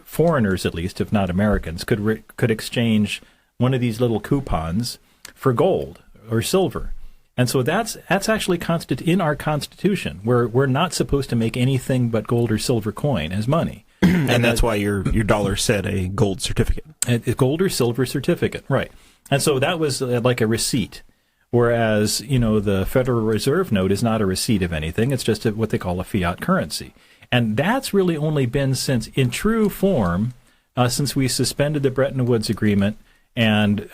foreigners, at least, if not Americans, could exchange one of these little coupons for gold or silver. And so that's actually in our Constitution, where we're not supposed to make anything but gold or silver coin as money. And that's why your dollar said a gold certificate. A gold or silver certificate, right. And so that was like a receipt. Whereas, the Federal Reserve note is not a receipt of anything. It's just what they call a fiat currency. And that's really only been in true form, since we suspended the Bretton Woods Agreement and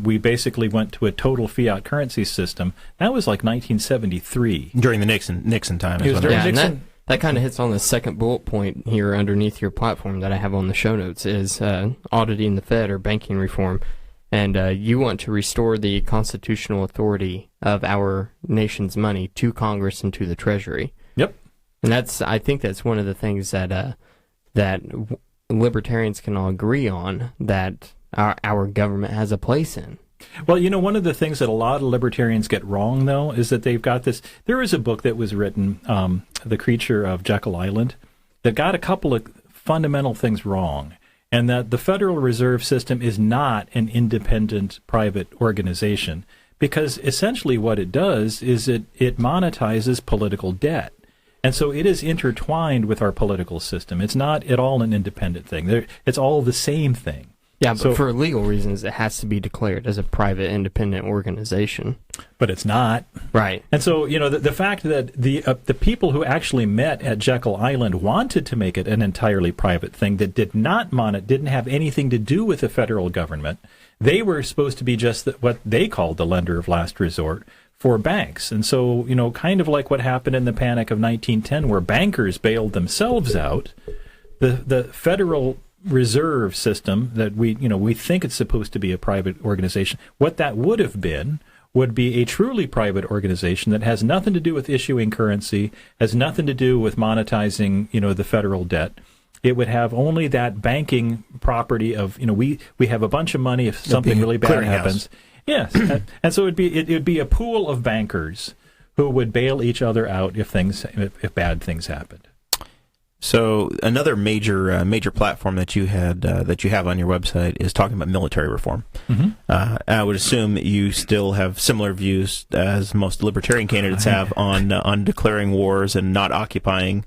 we basically went to a total fiat currency system. That was like 1973. During the Nixon time. It was during Nixon. And that kind of hits on the second bullet point here underneath your platform that I have on the show notes, is auditing the Fed or banking reform. And you want to restore the constitutional authority of our nation's money to Congress and to the Treasury. Yep. And I think that's one of the things that libertarians can all agree on, that our government has a place in. Well, one of the things that a lot of libertarians get wrong, though, is that they've got this. There is a book that was written, The Creature of Jekyll Island, that got a couple of fundamental things wrong, and that the Federal Reserve System is not an independent private organization, because essentially what it does is it monetizes political debt. And so it is intertwined with our political system. It's not at all an independent thing. It's all the same thing. Yeah, but for legal reasons, it has to be declared as a private, independent organization. But it's not. Right. And so, the fact that the people who actually met at Jekyll Island wanted to make it an entirely private thing that didn't have anything to do with the federal government. They were supposed to be just what they called the lender of last resort for banks. And so, kind of like what happened in the Panic of 1910, where bankers bailed themselves out, the Federal Reserve System that we think it's supposed to be a private organization, what that would have been would be a truly private organization that has nothing to do with issuing currency, has nothing to do with monetizing, the federal debt. It would have only that banking property of, we have a bunch of money if something really bad happens. Yes. And so it would be a pool of bankers who would bail each other out if bad things happened. So another major platform that you have on your website is talking about military reform. Mm-hmm. I would assume that you still have similar views as most libertarian candidates have on declaring wars and not occupying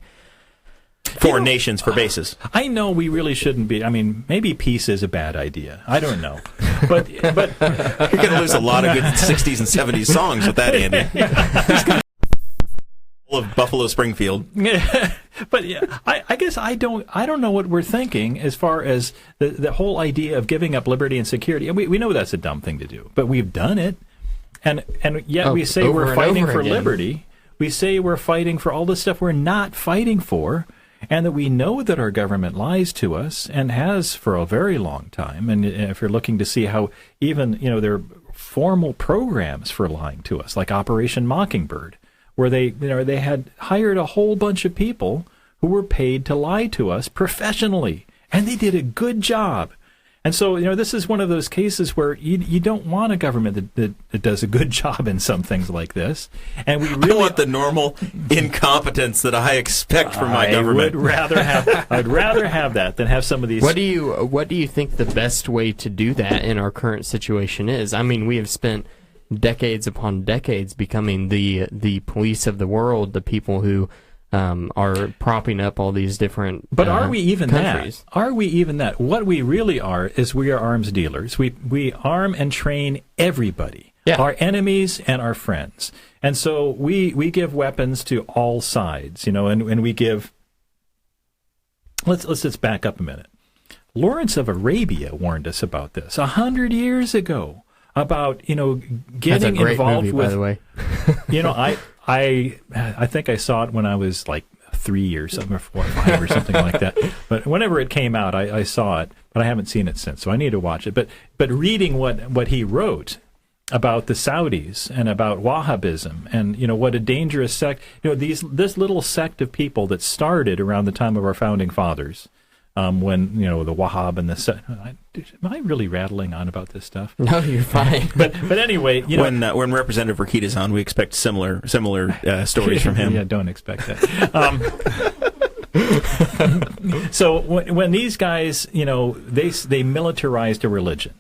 foreign nations for bases. I know we really shouldn't be. I mean, maybe peace is a bad idea. I don't know, but you're going to lose a lot of good 60s and 70s songs with that, Andy. Of Buffalo Springfield. But yeah, I guess I don't know what we're thinking as far as the whole idea of giving up liberty and security. And we know that's a dumb thing to do, but we've done it, and yet we say we're fighting for liberty. We say we're fighting for all the stuff we're not fighting for, and that we know that our government lies to us and has for a very long time. And if you're looking to see how even there are formal programs for lying to us, like Operation Mockingbird, where they had hired a whole bunch of people who were paid to lie to us professionally, and they did a good job. And so, this is one of those cases where you don't want a government that does a good job in some things like this. And we really want the normal incompetence that I expect from my government. I'd rather have that than have some of these. What do you think the best way to do that in our current situation is? I mean, we have spent decades upon decades becoming the police of the world, the people who are propping up all these different But are we even countries. that? Are we even that? What we really are is we are arms dealers. We arm and train everybody, our enemies and our friends. And so we give weapons to all sides, and we give... Let's just back up a minute. Lawrence of Arabia warned us about this 100 years ago. About getting involved movie, with. By the way, I think I saw it when I was like 3 or something, or 4 or 5 or something like that. But whenever it came out, I saw it, but I haven't seen it since, so I need to watch it. But reading what he wrote about the Saudis and about Wahhabism and what a dangerous sect. This little sect of people that started around the time of our founding fathers. When the Wahhab and the am I really rattling on about this stuff? No, you're fine. but anyway, when Representative Rakita's on, we expect similar stories from him. Yeah, don't expect that. So when these guys, they militarized a religion,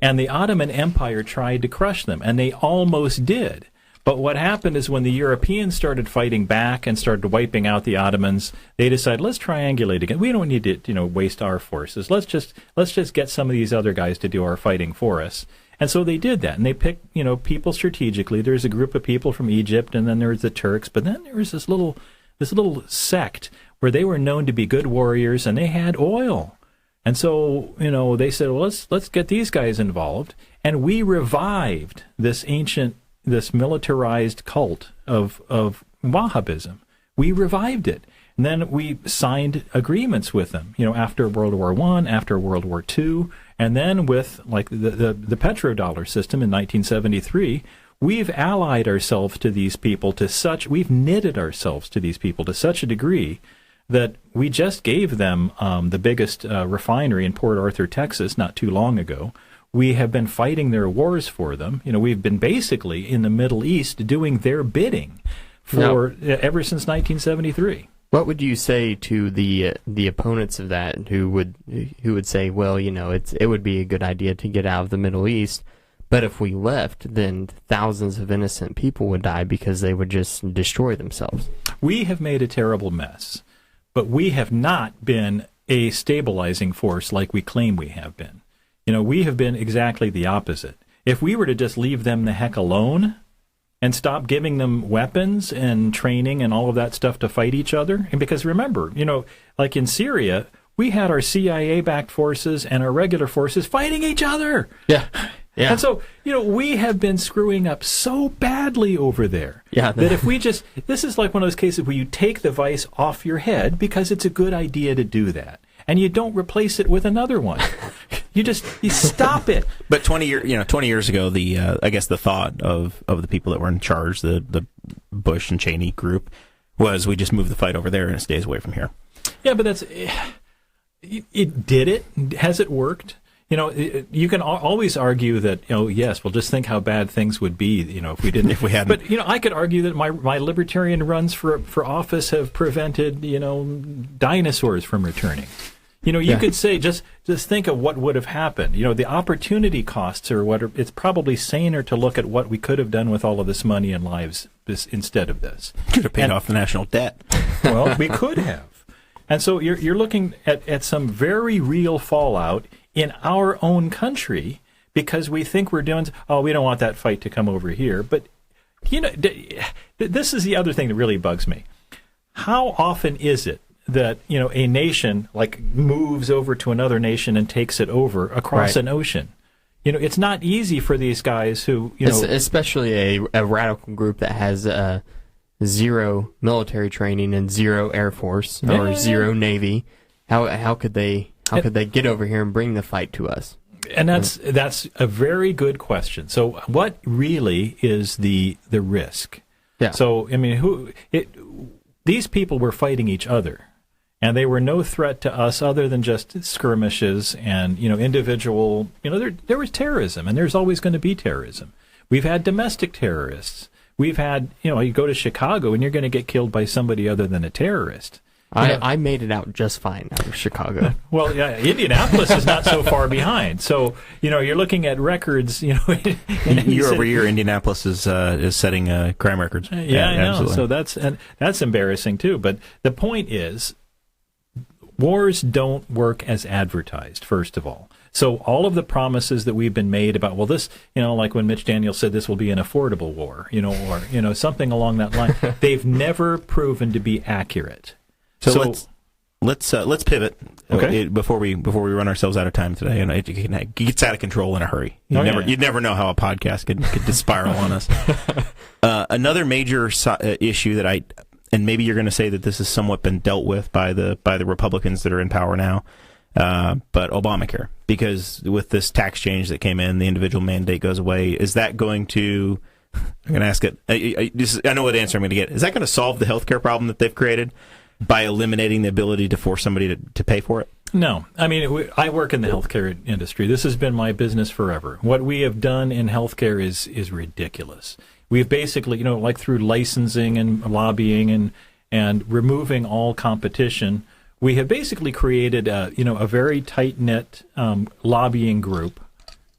and the Ottoman Empire tried to crush them, and they almost did. But what happened is when the Europeans started fighting back and started wiping out the Ottomans, they decided, let's triangulate again. We don't need to, waste our forces. Let's just get some of these other guys to do our fighting for us. And so they did that, and they picked, people strategically. There's a group of people from Egypt, and then there's the Turks, but then there was this little sect where they were known to be good warriors, and they had oil. And so, they said, well, let's get these guys involved, and we revived this militarized cult of Wahhabism. We revived it. And then we signed agreements with them, after World War I, after World War II, and then with like the petrodollar system in 1973, we've allied ourselves to these people we've knitted ourselves to these people to such a degree that we just gave them the biggest refinery in Port Arthur, Texas, not too long ago. We have been fighting their wars for them. We've been basically in the Middle East doing their bidding ever since 1973. What would you say to the opponents of that who would say, well, it would be a good idea to get out of the Middle East, but if we left, then thousands of innocent people would die because they would just destroy themselves? We have made a terrible mess, but we have not been a stabilizing force like we claim we have been. We have been exactly the opposite. If we were to just leave them the heck alone and stop giving them weapons and training and all of that stuff to fight each other. And because remember, like in Syria, we had our CIA-backed forces and our regular forces fighting each other. Yeah. Yeah. And so, we have been screwing up so badly over there that if we just, this is like one of those cases where you take the vice off your head because it's a good idea to do that. And you don't replace it with another one. You stop it. But 20 years ago, I guess the thought of the people that were in charge, the Bush and Cheney group, was we just move the fight over there and it stays away from here. Yeah, but has it worked? You can always argue that, yes, well, just think how bad things would be, if we didn't. If we hadn't. But, I could argue that my libertarian runs for office have prevented, dinosaurs from returning. You could say, just think of what would have happened. The opportunity costs are it's probably saner to look at what we could have done with all of this money and lives instead of this. Could have paid off the national debt. Well, we could have. And so you're looking at some very real fallout in our own country because we think we're doing, we don't want that fight to come over here. But, this is the other thing that really bugs me. How often is it that, a nation moves over to another nation and takes it over across an ocean? It's not easy for these guys who, especially a radical group that has zero military training and zero Air Force or zero Navy. How could they get over here and bring the fight to us? And that's a very good question. So what really is the risk? Yeah. So these people were fighting each other, and they were no threat to us other than just skirmishes and individual. There was terrorism, and there's always going to be terrorism. We've had domestic terrorists. We've had you go to Chicago and you're going to get killed by somebody other than a terrorist. I made it out just fine out of Chicago. Well, yeah, Indianapolis is not so far behind. So, you're looking at records, year over year, Indianapolis is setting crime records. Yeah, I know. Absolutely. So that's embarrassing too. But the point is, wars don't work as advertised, first of all. So all of the promises that we've been made about, well, this, like when Mitch Daniels said this will be an affordable war, or something along that line, they've never proven to be accurate. So let's pivot before we run ourselves out of time today, and it gets out of control in a hurry. You'd never know how a podcast could spiral on us. Another major issue that and maybe you're going to say that this has somewhat been dealt with by the Republicans that are in power now, but Obamacare, because with this tax change that came in, the individual mandate goes away. Is that going to? I'm going to ask it. I know what answer I'm going to get. Is that going to solve the healthcare problem that they've created by eliminating the ability to force somebody to pay for it? No. I work in the healthcare industry. This has been my business forever. What we have done in healthcare is ridiculous. We've basically, through licensing and lobbying and removing all competition, we have basically created a very tight-knit lobbying group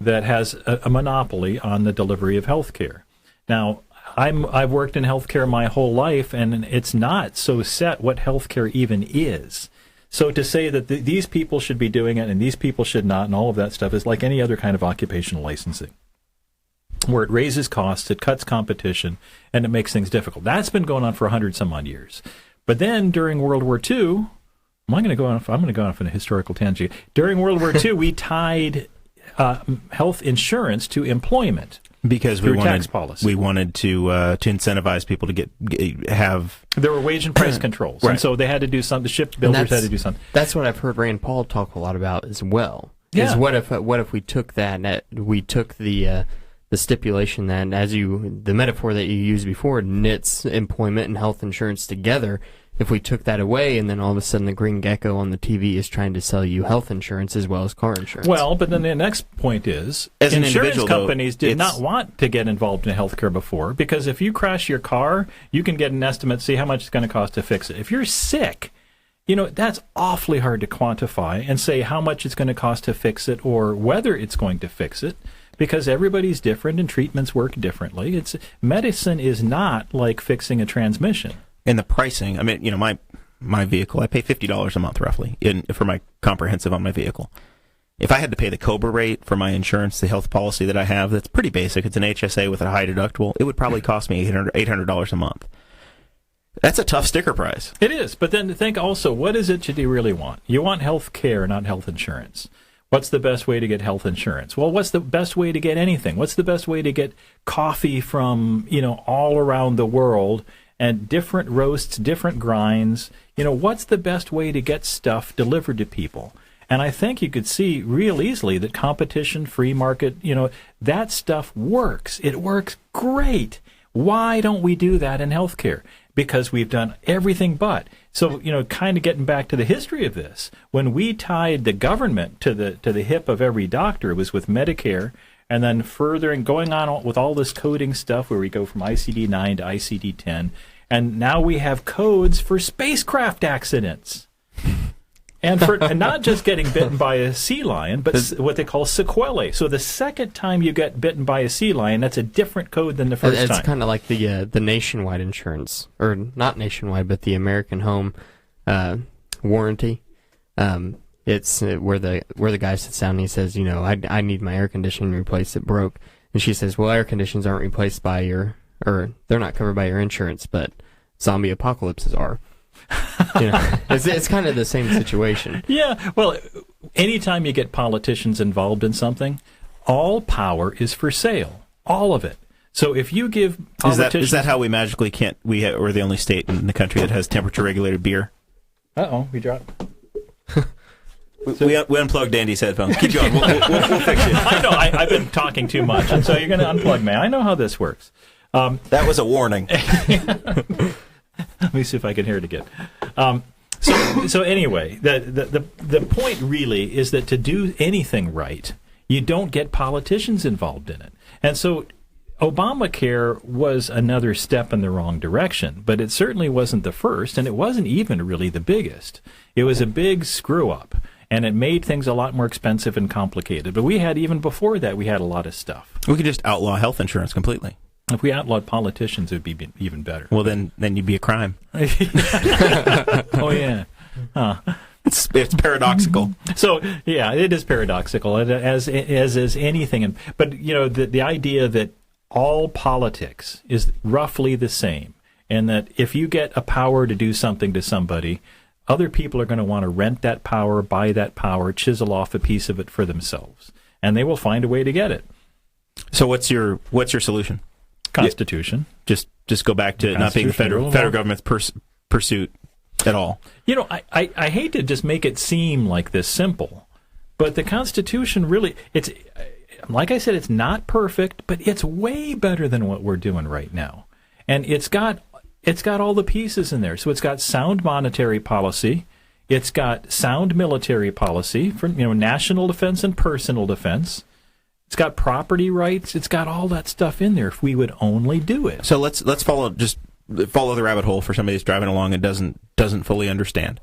that has a monopoly on the delivery of healthcare. Now, I've worked in healthcare my whole life, and it's not so set what healthcare even is. So to say that these people should be doing it and these people should not, and all of that stuff is like any other kind of occupational licensing, where it raises costs, it cuts competition, and it makes things difficult. That's been going on for 100-some-odd years. But then during World War II, I'm going to go off on a historical tangent. During World War II, we tied health insurance to employment. Because we wanted tax policy. We wanted to incentivize people to have. There were wage and price controls, right. And so they had to do something. The shipbuilders had to do something. That's what I've heard Rand Paul talk a lot about as well. Yeah. Is what if we took that? We took the stipulation that, the metaphor that you used before, knits employment and health insurance together, if we took that away, and then all of a sudden the green gecko on the TV is trying to sell you health insurance as well as car insurance. Well, but then the next point is, as an insurance individual, companies did not want to get involved in healthcare before, because if you crash your car, you can get an estimate, see how much it's going to cost to fix it. If you're sick, that's awfully hard to quantify and say how much it's going to cost to fix it or whether it's going to fix it, because everybody's different and treatments work differently. Medicine is not like fixing a transmission. And the pricing, I mean, my vehicle, I pay $50 a month roughly for my comprehensive on my vehicle. If I had to pay the COBRA rate for my insurance, the health policy that I have, that's pretty basic. It's an HSA with a high deductible. It would probably cost me $800 a month. That's a tough sticker price. It is, but then think also, what is it you really want? You want health care, not health insurance. What's the best way to get health insurance? Well, what's the best way to get anything? What's the best way to get coffee from, all around the world and different roasts, different grinds? What's the best way to get stuff delivered to people? And I think you could see real easily that competition, free market, that stuff works. It works great. Why don't we do that in healthcare? Because we've done everything but. So, kind of getting back to the history of this, when we tied the government to the hip of every doctor, it was with Medicare, and then further and going on with all this coding stuff where we go from ICD-9 to ICD-10, and now we have codes for spacecraft accidents. And for and not just getting bitten by a sea lion, but what they call sequelae. So the second time you get bitten by a sea lion, that's a different code than the first time. It's kind of like the nationwide insurance, or not nationwide, but the American Home warranty. It's where the guy sits down and he says, I need my air conditioning replaced. It broke, and she says, well, air conditioners aren't replaced by they're not covered by your insurance, but zombie apocalypses are. It's kind of the same situation. Yeah, well, anytime you get politicians involved in something, all power is for sale, all of it. So if you give politicians... Is that how we magically can't... We're the only state in the country that has temperature-regulated beer? Uh-oh, we dropped... We unplugged Andy's headphones. Keep going. We'll fix it. I know, I've been talking too much, and so you're going to unplug me. I know how this works. That was a warning. Let me see if I can hear it again. So anyway, the point really is that to do anything right, you don't get politicians involved in it. And so Obamacare was another step in the wrong direction, but it certainly wasn't the first, and it wasn't even really the biggest. It was a big screw-up, and it made things a lot more expensive and complicated. But even before that, we had a lot of stuff. We could just outlaw health insurance completely. If we outlawed politicians, it would be even better. Well, then you'd be a crime. Oh, yeah. It's paradoxical. So, yeah, it is paradoxical, as is anything. But, the idea that all politics is roughly the same, and that if you get a power to do something to somebody, other people are going to want to rent that power, buy that power, chisel off a piece of it for themselves. And they will find a way to get it. So what's your solution? Constitution. Just go back to not being the federal government's pursuit at all. I hate to just make it seem like this simple, but the Constitution really, it's like I said, it's not perfect, but it's way better than what we're doing right now. And it's got all the pieces in there. So it's got sound monetary policy, it's got sound military policy for national defense and personal defense. It's got property rights. It's got all that stuff in there if we would only do it. So let's follow the rabbit hole for somebody who's driving along and doesn't fully understand.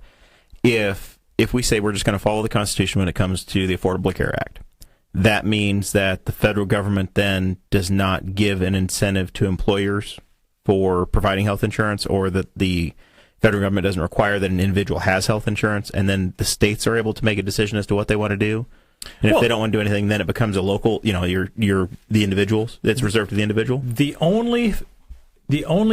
If we say we're just going to follow the Constitution when it comes to the Affordable Care Act, that means that the federal government then does not give an incentive to employers for providing health insurance, or that the federal government doesn't require that an individual has health insurance, and then the states are able to make a decision as to what they want to do. And if they don't want to do anything, then it becomes a local, you're the individuals. It's reserved to the individual. The only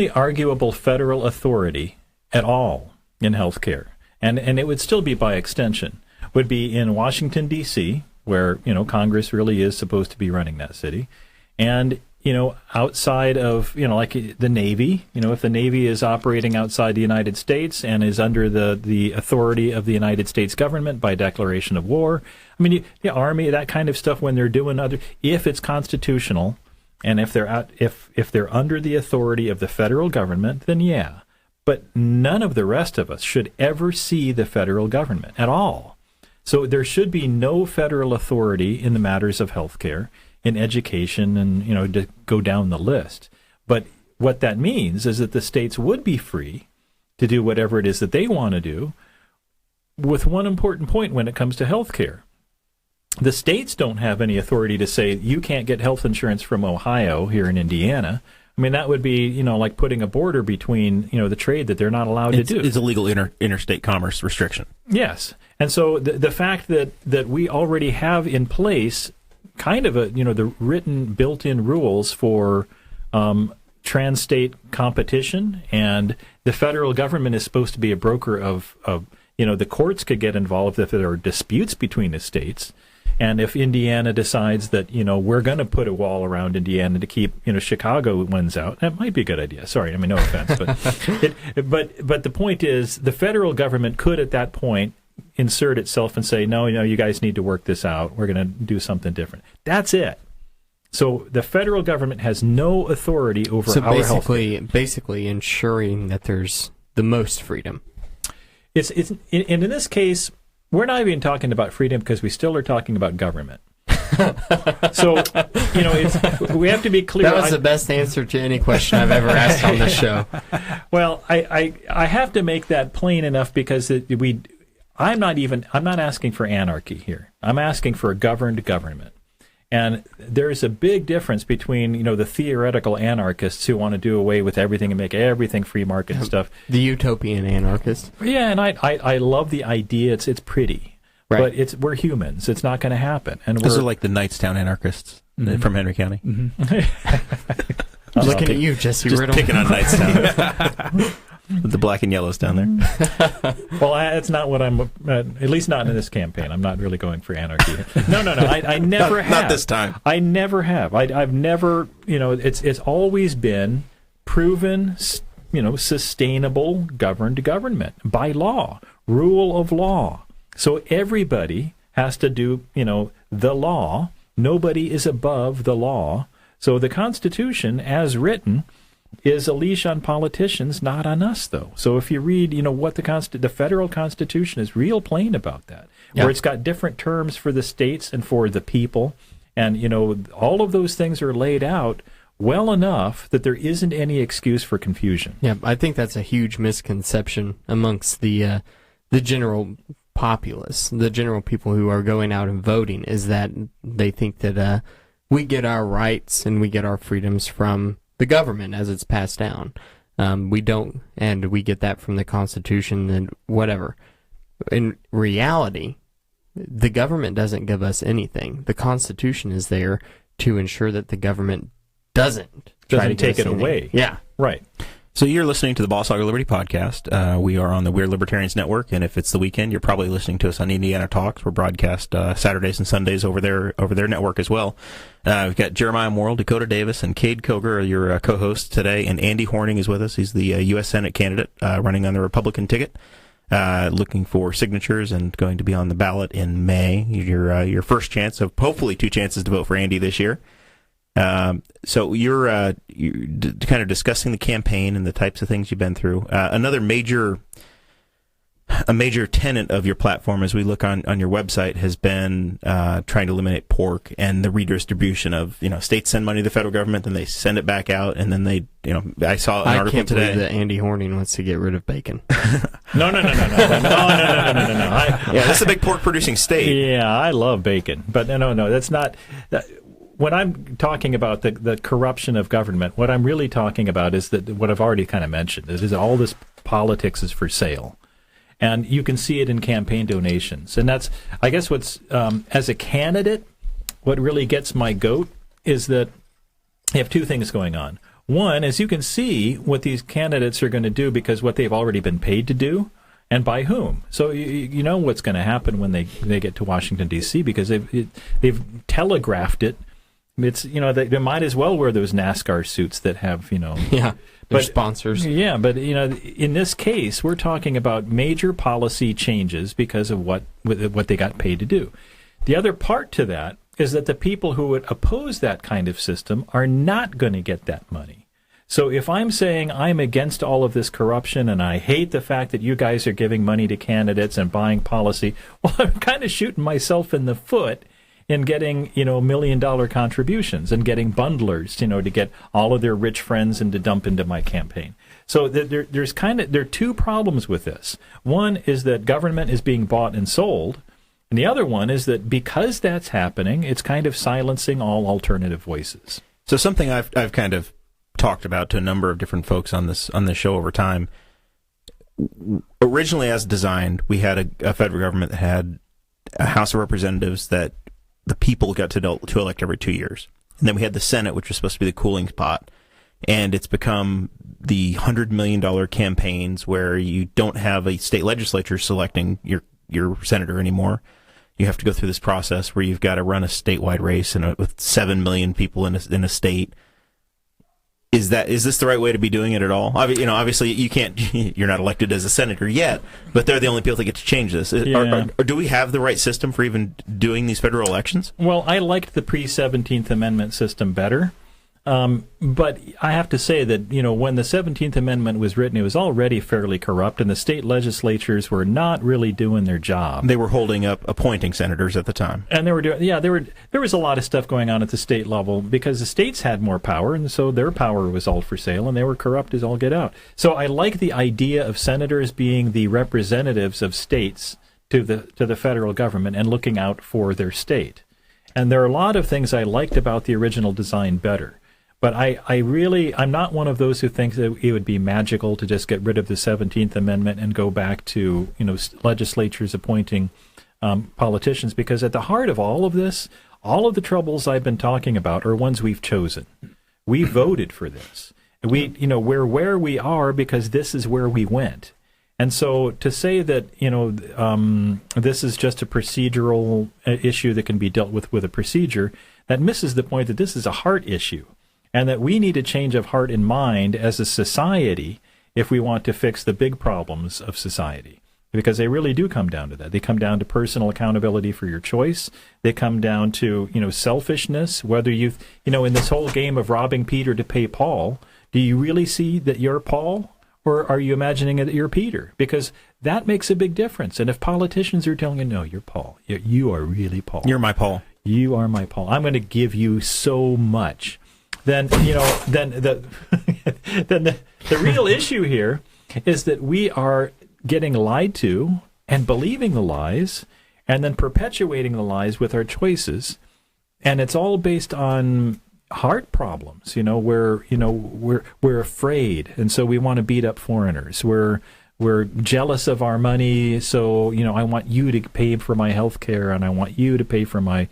arguable federal authority at all in healthcare, and it would still be by extension, would be in Washington, D.C., where, Congress really is supposed to be running that city. And, outside of, like the Navy, if the Navy is operating outside the United States and is under the authority of the United States government by declaration of war, the Army, that kind of stuff, when they're doing if it's constitutional and if they're under the authority of the federal government, then yeah. but none of the rest of us should ever see the federal government at all. So there should be no federal authority in the matters of health care, in education, and, to go down the list. But what that means is that the states would be free to do whatever it is that they want to do, with one important point when it comes to health care. The states don't have any authority to say you can't get health insurance from Ohio here in Indiana. I mean, that would be, like putting a border between, the trade that they're not allowed to do. It's a legal interstate commerce restriction. Yes. And so the fact that we already have in place kind of the written built-in rules for trans-state competition, and the federal government is supposed to be a broker of the courts could get involved if there are disputes between the states. And if Indiana decides that, we're going to put a wall around Indiana to keep, Chicago wins out, that might be a good idea. Sorry, I mean, no offense. But the point is, the federal government could at that point insert itself and say, no, you guys need to work this out. We're going to do something different. That's it. So the federal government has no authority over our health. Basically ensuring that there's the most freedom. And in this case, we're not even talking about freedom because we still are talking about government. So, we have to be clear. That was the best answer to any question I've ever asked on this show. Well, I have to make that plain enough because I'm not asking for anarchy here. I'm asking for a governed government. And there's a big difference between, the theoretical anarchists who want to do away with everything and make everything free market stuff. The utopian anarchist. Yeah, and I love the idea. It's pretty. Right. But we're humans. It's not going to happen. And those are like the Knightstown anarchists from Henry County. I'm looking at you, Jesse just Riddle. Picking on Knightstown. The black and yellows down there. Well, that's not what I'm, at least not in this campaign. I'm not really going for anarchy. No. I never have. Not this time. I never have. I've never, it's always been proven, sustainable governed government by law, rule of law. So everybody has to do, the law. Nobody is above the law. So the Constitution, as written, is a leash on politicians, not on us, though. So if you read, what the federal Constitution is real plain about that, where it's got different terms for the states and for the people, and, all of those things are laid out well enough that there isn't any excuse for confusion. Yeah, I think that's a huge misconception amongst the general populace, the general people who are going out and voting, is that they think that we get our rights and we get our freedoms from the government as it's passed down. We don't, and we get that from the Constitution and whatever. In reality, the government doesn't give us anything. The Constitution is there to ensure that the government doesn't take it away. Yeah. Right. So you're listening to the Boss Hog of Liberty podcast. We are on the Weird Libertarians Network, and if it's the weekend, you're probably listening to us on Indiana Talks. We're broadcast Saturdays and Sundays over their network as well. We've got Jeremiah Morrell, Dakota Davis, and Kade Koger are your co-hosts today, and Andy Horning is with us. He's the U.S. Senate candidate running on the Republican ticket, looking for signatures and going to be on the ballot in May. Your first chance of hopefully 2 chances to vote for Andy this year. So you're kind of discussing the campaign and the types of things you've been through. Another major tenet of your platform, as we look on your website, has been trying to eliminate pork and the redistribution of, states send money to the federal government, then they send it back out, and then they, I saw an article today. I can't believe that Andy Horning wants to get rid of bacon. No. Yeah, this is a big pork producing state. Yeah, I love bacon, but no, that's not. When I'm talking about the corruption of government, what I'm really talking about is that what I've already kind of mentioned is all this politics is for sale. And you can see it in campaign donations. And that's, I guess, what's, as a candidate, what really gets my goat is that you have 2 things going on. One, as you can see what these candidates are going to do because what they've already been paid to do, and by whom. So you know what's going to happen when they get to Washington, D.C., because they've telegraphed it. It's, they might as well wear those NASCAR suits that have, They're sponsors. Yeah, but, in this case, we're talking about major policy changes because of what they got paid to do. The other part to that is that the people who would oppose that kind of system are not going to get that money. So if I'm saying I'm against all of this corruption and I hate the fact that you guys are giving money to candidates and buying policy, well, I'm kind of shooting myself in the foot in getting, $1 million contributions and getting bundlers, to get all of their rich friends and to dump into my campaign. So there are two problems with this. One is that government is being bought and sold, and the other one is that because that's happening, it's kind of silencing all alternative voices. So something I've kind of talked about to a number of different folks on this show over time. Originally, as designed, we had a federal government that had a House of Representatives that the people got to elect every 2 years. And then we had the Senate, which was supposed to be the cooling spot. And it's become the $100 million campaigns where you don't have a state legislature selecting your senator anymore. You have to go through this process where you've got to run a statewide race with 7 million people in a state. Is this the right way to be doing it at all? Obviously you can't. You're not elected as a senator yet, but they're the only people that get to change this. Yeah. Or do we have the right system for even doing these federal elections? Well, I liked the pre-17th Amendment system better. But I have to say that, when the 17th Amendment was written, it was already fairly corrupt, and the state legislatures were not really doing their job. They were holding up appointing senators at the time. And there was a lot of stuff going on at the state level because the states had more power, and so their power was all for sale, and they were corrupt as all get out. So I like the idea of senators being the representatives of states to the federal government and looking out for their state. And there are a lot of things I liked about the original design better. But I'm not one of those who think that it would be magical to just get rid of the 17th Amendment and go back to, legislatures appointing politicians, because at the heart of all of this, all of the troubles I've been talking about are ones we've chosen. We voted for this. We're where we are because this is where we went. And so to say that, this is just a procedural issue that can be dealt with a procedure, that misses the point that this is a heart issue. And that we need a change of heart and mind as a society if we want to fix the big problems of society. Because they really do come down to that. They come down to personal accountability for your choice. They come down to, selfishness. Whether in this whole game of robbing Peter to pay Paul, do you really see that you're Paul? Or are you imagining that you're Peter? Because that makes a big difference. And if politicians are telling you, no, you're Paul. You are really Paul. You're my Paul. You are my Paul. I'm going to give you so much. Then the real issue here is that we are getting lied to and believing the lies and then perpetuating the lies with our choices, and it's all based on heart problems. We're afraid, and so we want to beat up foreigners. We're jealous of our money, so I want you to pay for my health care and I want you to pay for my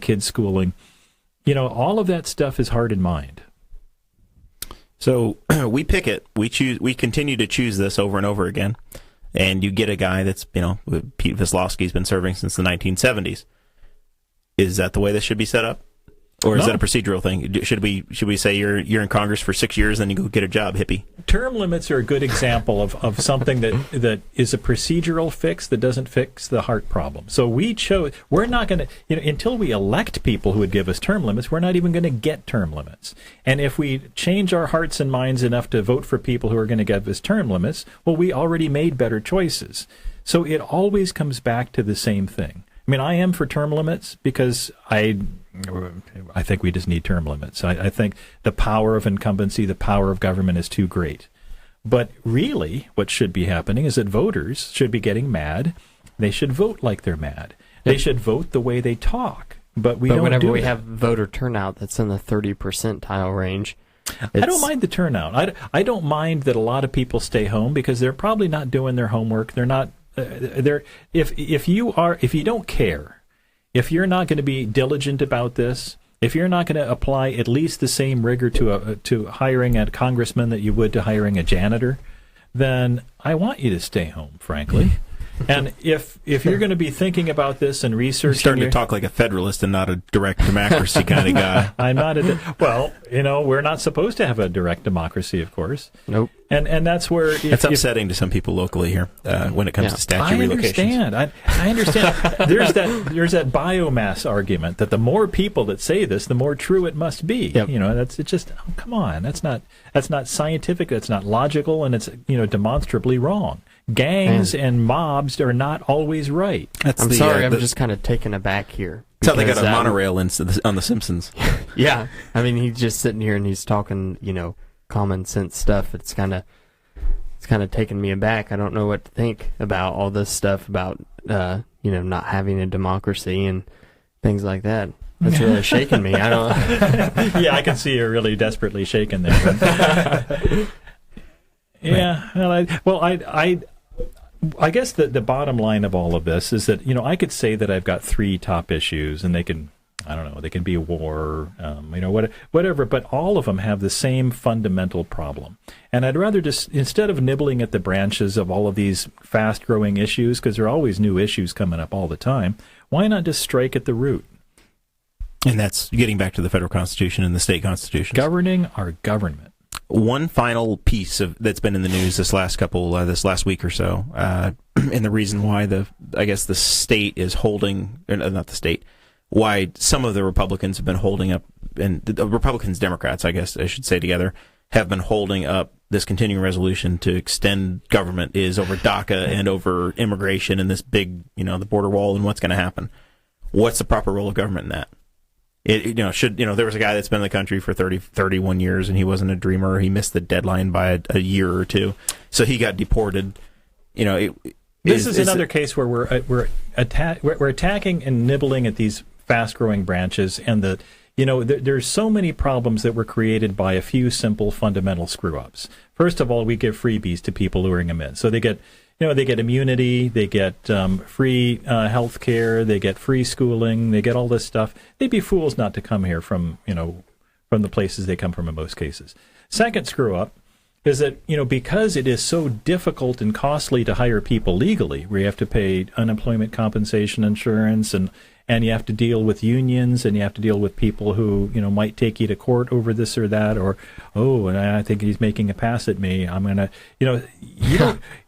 kids' schooling. All of that stuff is heart and mind. So we pick it. We continue to choose this over and over again. And you get a guy that's, Pete Vislowski's been serving since the 1970s. Is that the way this should be set up? Or is that a procedural thing? Should we say you're in Congress for 6 years, then you go get a job, hippie? Term limits are a good example of something that is a procedural fix that doesn't fix the heart problem. So we're not going to, until we elect people who would give us term limits, we're not even going to get term limits. And if we change our hearts and minds enough to vote for people who are going to give us term limits, well, we already made better choices. So it always comes back to the same thing. I am for term limits because I think we just need term limits. I think the power of incumbency, the power of government is too great. But really, what should be happening is that voters should be getting mad. They should vote like they're mad. They should vote the way they talk. But whenever we have voter turnout that's in the 30 percentile range, I don't mind the turnout. I don't mind that a lot of people stay home because they're probably not doing their homework. They're not. If you don't care, if you're not going to be diligent about this, if you're not going to apply at least the same rigor to hiring a congressman that you would to hiring a janitor, then I want you to stay home, frankly. And if you're going to be thinking about this and researching, you're starting to talk like a federalist and not a direct democracy kind of guy. I'm not well, we're not supposed to have a direct democracy, of course. Nope. And that's where it's upsetting to some people locally here when it comes to statue relocations. I understand. There's that biomass argument that the more people that say this, the more true it must be. Yep. It's just come on. That's not scientific. That's not logical, and it's demonstrably wrong. Gangs and mobs are not always right. I'm sorry. I'm just kind of taken aback here. It's how they got a monorail on The Simpsons. Yeah, I mean, he's just sitting here and he's talking, common sense stuff. It's kind of taken me aback. I don't know what to think about all this stuff about not having a democracy and things like that. That's really shaking me. I don't. Yeah, I can see you're really desperately shaken there. Yeah. I guess the bottom line of all of this is that I could say that I've got 3 top issues, and they can. I don't know, they can be war, whatever, but all of them have the same fundamental problem. And I'd rather just, instead of nibbling at the branches of all of these fast-growing issues, because there are always new issues coming up all the time, why not just strike at the root? And that's getting back to the federal constitution and the state constitutions. Governing our government. One final piece that's been in the news this last week or so, and the reason why the state is holding, not the state, why some of the Republicans have been holding up, and the Republicans, Democrats, I guess I should say together, have been holding up this continuing resolution to extend government is over DACA and over immigration and this big, the border wall and what's going to happen. What's the proper role of government in that? There was a guy that's been in the country for 31 years and he wasn't a dreamer. He missed the deadline by a year or two, so he got deported. This is another case where we're attacking and nibbling at these fast-growing branches, and there's so many problems that were created by a few simple fundamental screw-ups. First of all, we give freebies to people luring them in, so they get immunity, they get free health care, they get free schooling, they get all this stuff. They'd be fools not to come here from the places they come from in most cases. Second screw-up is that, because it is so difficult and costly to hire people legally, where you have to pay unemployment compensation insurance, and you have to deal with unions, and you have to deal with people who, might take you to court over this or that, or, and I think he's making a pass at me. I'm going to,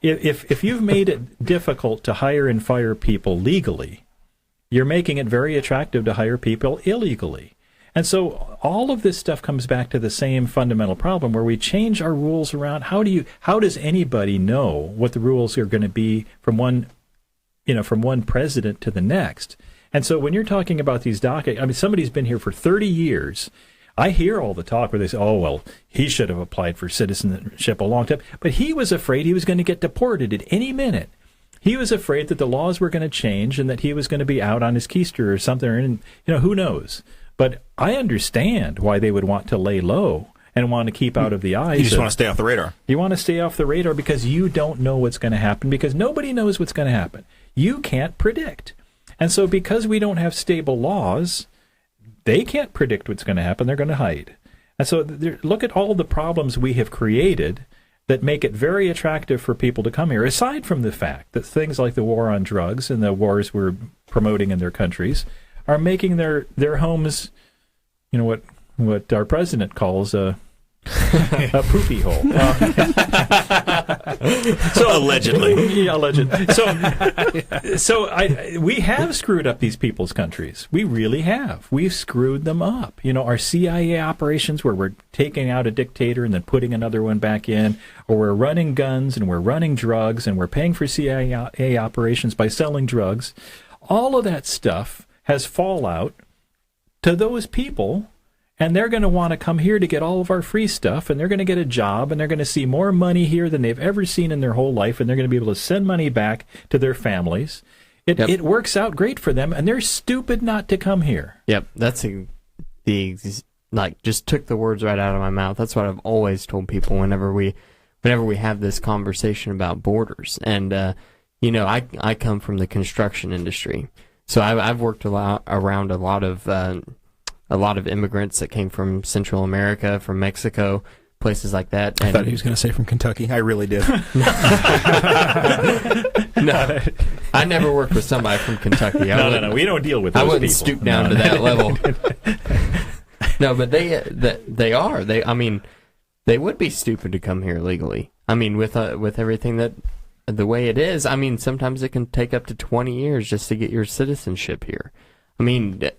if you've made it difficult to hire and fire people legally, you're making it very attractive to hire people illegally. And so all of this stuff comes back to the same fundamental problem where we change our rules around. How does anybody know what the rules are going to be from one president to the next? And so when you're talking about these DACA, somebody's been here for 30 years. I hear all the talk where they say, he should have applied for citizenship a long time. But he was afraid he was going to get deported at any minute. He was afraid that the laws were going to change and that he was going to be out on his keister or something. And, who knows? But I understand why they would want to lay low and want to keep out of the eyes. You just want to stay off the radar. You want to stay off the radar because you don't know what's going to happen, because nobody knows what's going to happen. You can't predict. And so because we don't have stable laws, they can't predict what's going to happen. They're going to hide. And so look at all the problems we have created that make it very attractive for people to come here, aside from the fact that things like the war on drugs and the wars we're promoting in their countries are making their homes, what our president calls a poopy hole. So allegedly. Yeah, allegedly. So we have screwed up these people's countries. We really have. We've screwed them up. Our CIA operations where we're taking out a dictator and then putting another one back in, or we're running guns and we're running drugs and we're paying for CIA operations by selling drugs. All of that stuff has fallout to those people, and they're going to want to come here to get all of our free stuff, and they're going to get a job, and they're going to see more money here than they've ever seen in their whole life, and they're going to be able to send money back to their families. It works out great for them, and they're stupid not to come here. Yep, that's just took the words right out of my mouth. That's what I've always told people whenever we have this conversation about borders. And I come from the construction industry. So I've worked around a lot of immigrants that came from Central America, from Mexico, places like that. I thought he was going to say from Kentucky. I really did. No, I never worked with somebody from Kentucky. No. We don't deal with those people. I wouldn't stoop down to that level. No, but they are. They would be stupid to come here legally. I mean, with everything that the way it is, I mean, sometimes it can take up to 20 years just to get your citizenship here. I mean,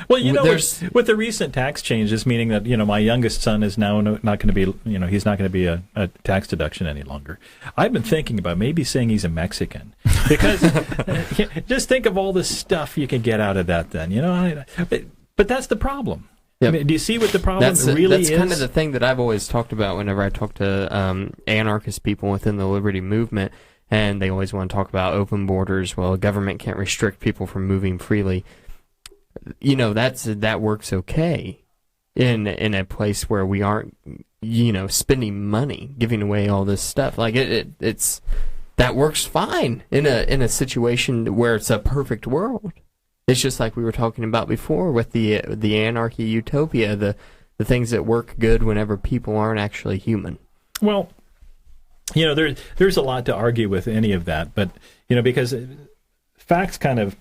well, with the recent tax changes, meaning that my youngest son is now not going to be, he's not going to be a tax deduction any longer. I've been thinking about maybe saying he's a Mexican, because just think of all the stuff you could get out of that. Then but that's the problem. Yep. I mean, do you see what the problem really is? That's kind of the thing that I've always talked about whenever I talk to anarchist people within the liberty movement, and they always want to talk about open borders. Well, government can't restrict people from moving freely. That works okay in a place where we aren't, spending money, giving away all this stuff. Like it's that works fine in a situation where it's a perfect world. It's just like we were talking about before with the anarchy utopia, the things that work good whenever people aren't actually human. Well, there's a lot to argue with any of that, but because facts kind of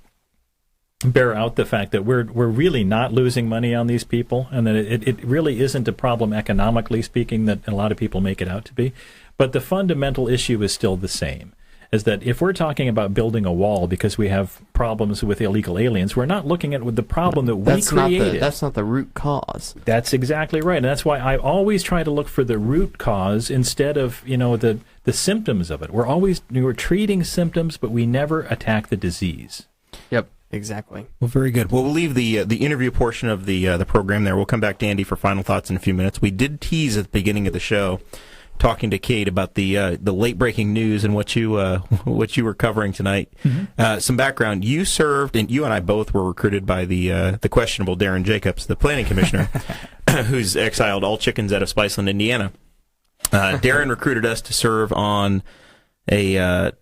bear out the fact that we're really not losing money on these people, and that it really isn't a problem economically speaking that a lot of people make it out to be. But the fundamental issue is still the same. Is that if we're talking about building a wall because we have problems with illegal aliens, we're not looking at the problem that we created. That's not the root cause. That's exactly right. And that's why I always try to look for the root cause instead of, the symptoms of it. We're treating symptoms, but we never attack the disease. Yep, exactly. Well, very good. Well, we'll leave the interview portion of the program there. We'll come back to Andy for final thoughts in a few minutes. We did tease at the beginning of the show, talking to Kade about the late breaking news and what you were covering tonight. Mm-hmm. Some background: you served, and you and I both were recruited by the questionable Darren Jacobs, the planning commissioner, who's exiled all chickens out of Spiceland, Indiana. Darren recruited us to serve on a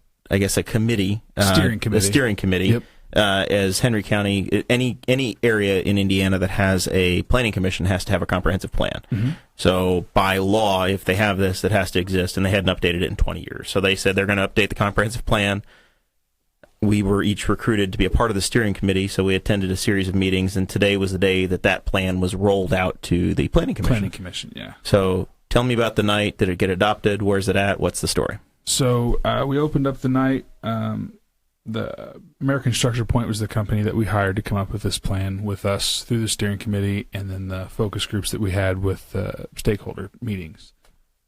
committee, steering committee. A steering committee. Yep. As Henry County, any area in Indiana that has a planning commission has to have a comprehensive plan. Mm-hmm. So by law, if they have this, it has to exist, and they hadn't updated it in 20 years. So they said they're going to update the comprehensive plan. We were each recruited to be a part of the steering committee, so we attended a series of meetings, and today was the day that plan was rolled out to the planning commission. Planning commission, yeah. So tell me about the night. Did it get adopted? Where's it at? What's the story? So we opened up the night. The American Structure Point was the company that we hired to come up with this plan with us through the steering committee, and then the focus groups that we had with stakeholder meetings.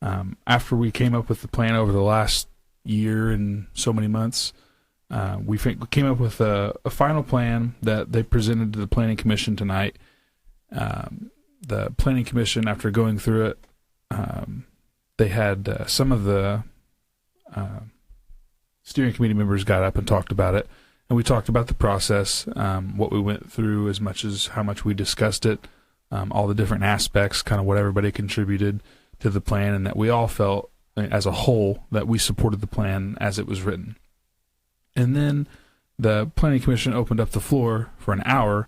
After we came up with the plan over the last year and so many months, we came up with a final plan that they presented to the Planning Commission tonight. The Planning Commission, after going through it, they had some of the steering committee members got up and talked about it, and we talked about the process, what we went through, as much as how much we discussed it, all the different aspects, kind of what everybody contributed to the plan, and that we all felt, as a whole, that we supported the plan as it was written. And then the Planning Commission opened up the floor for an hour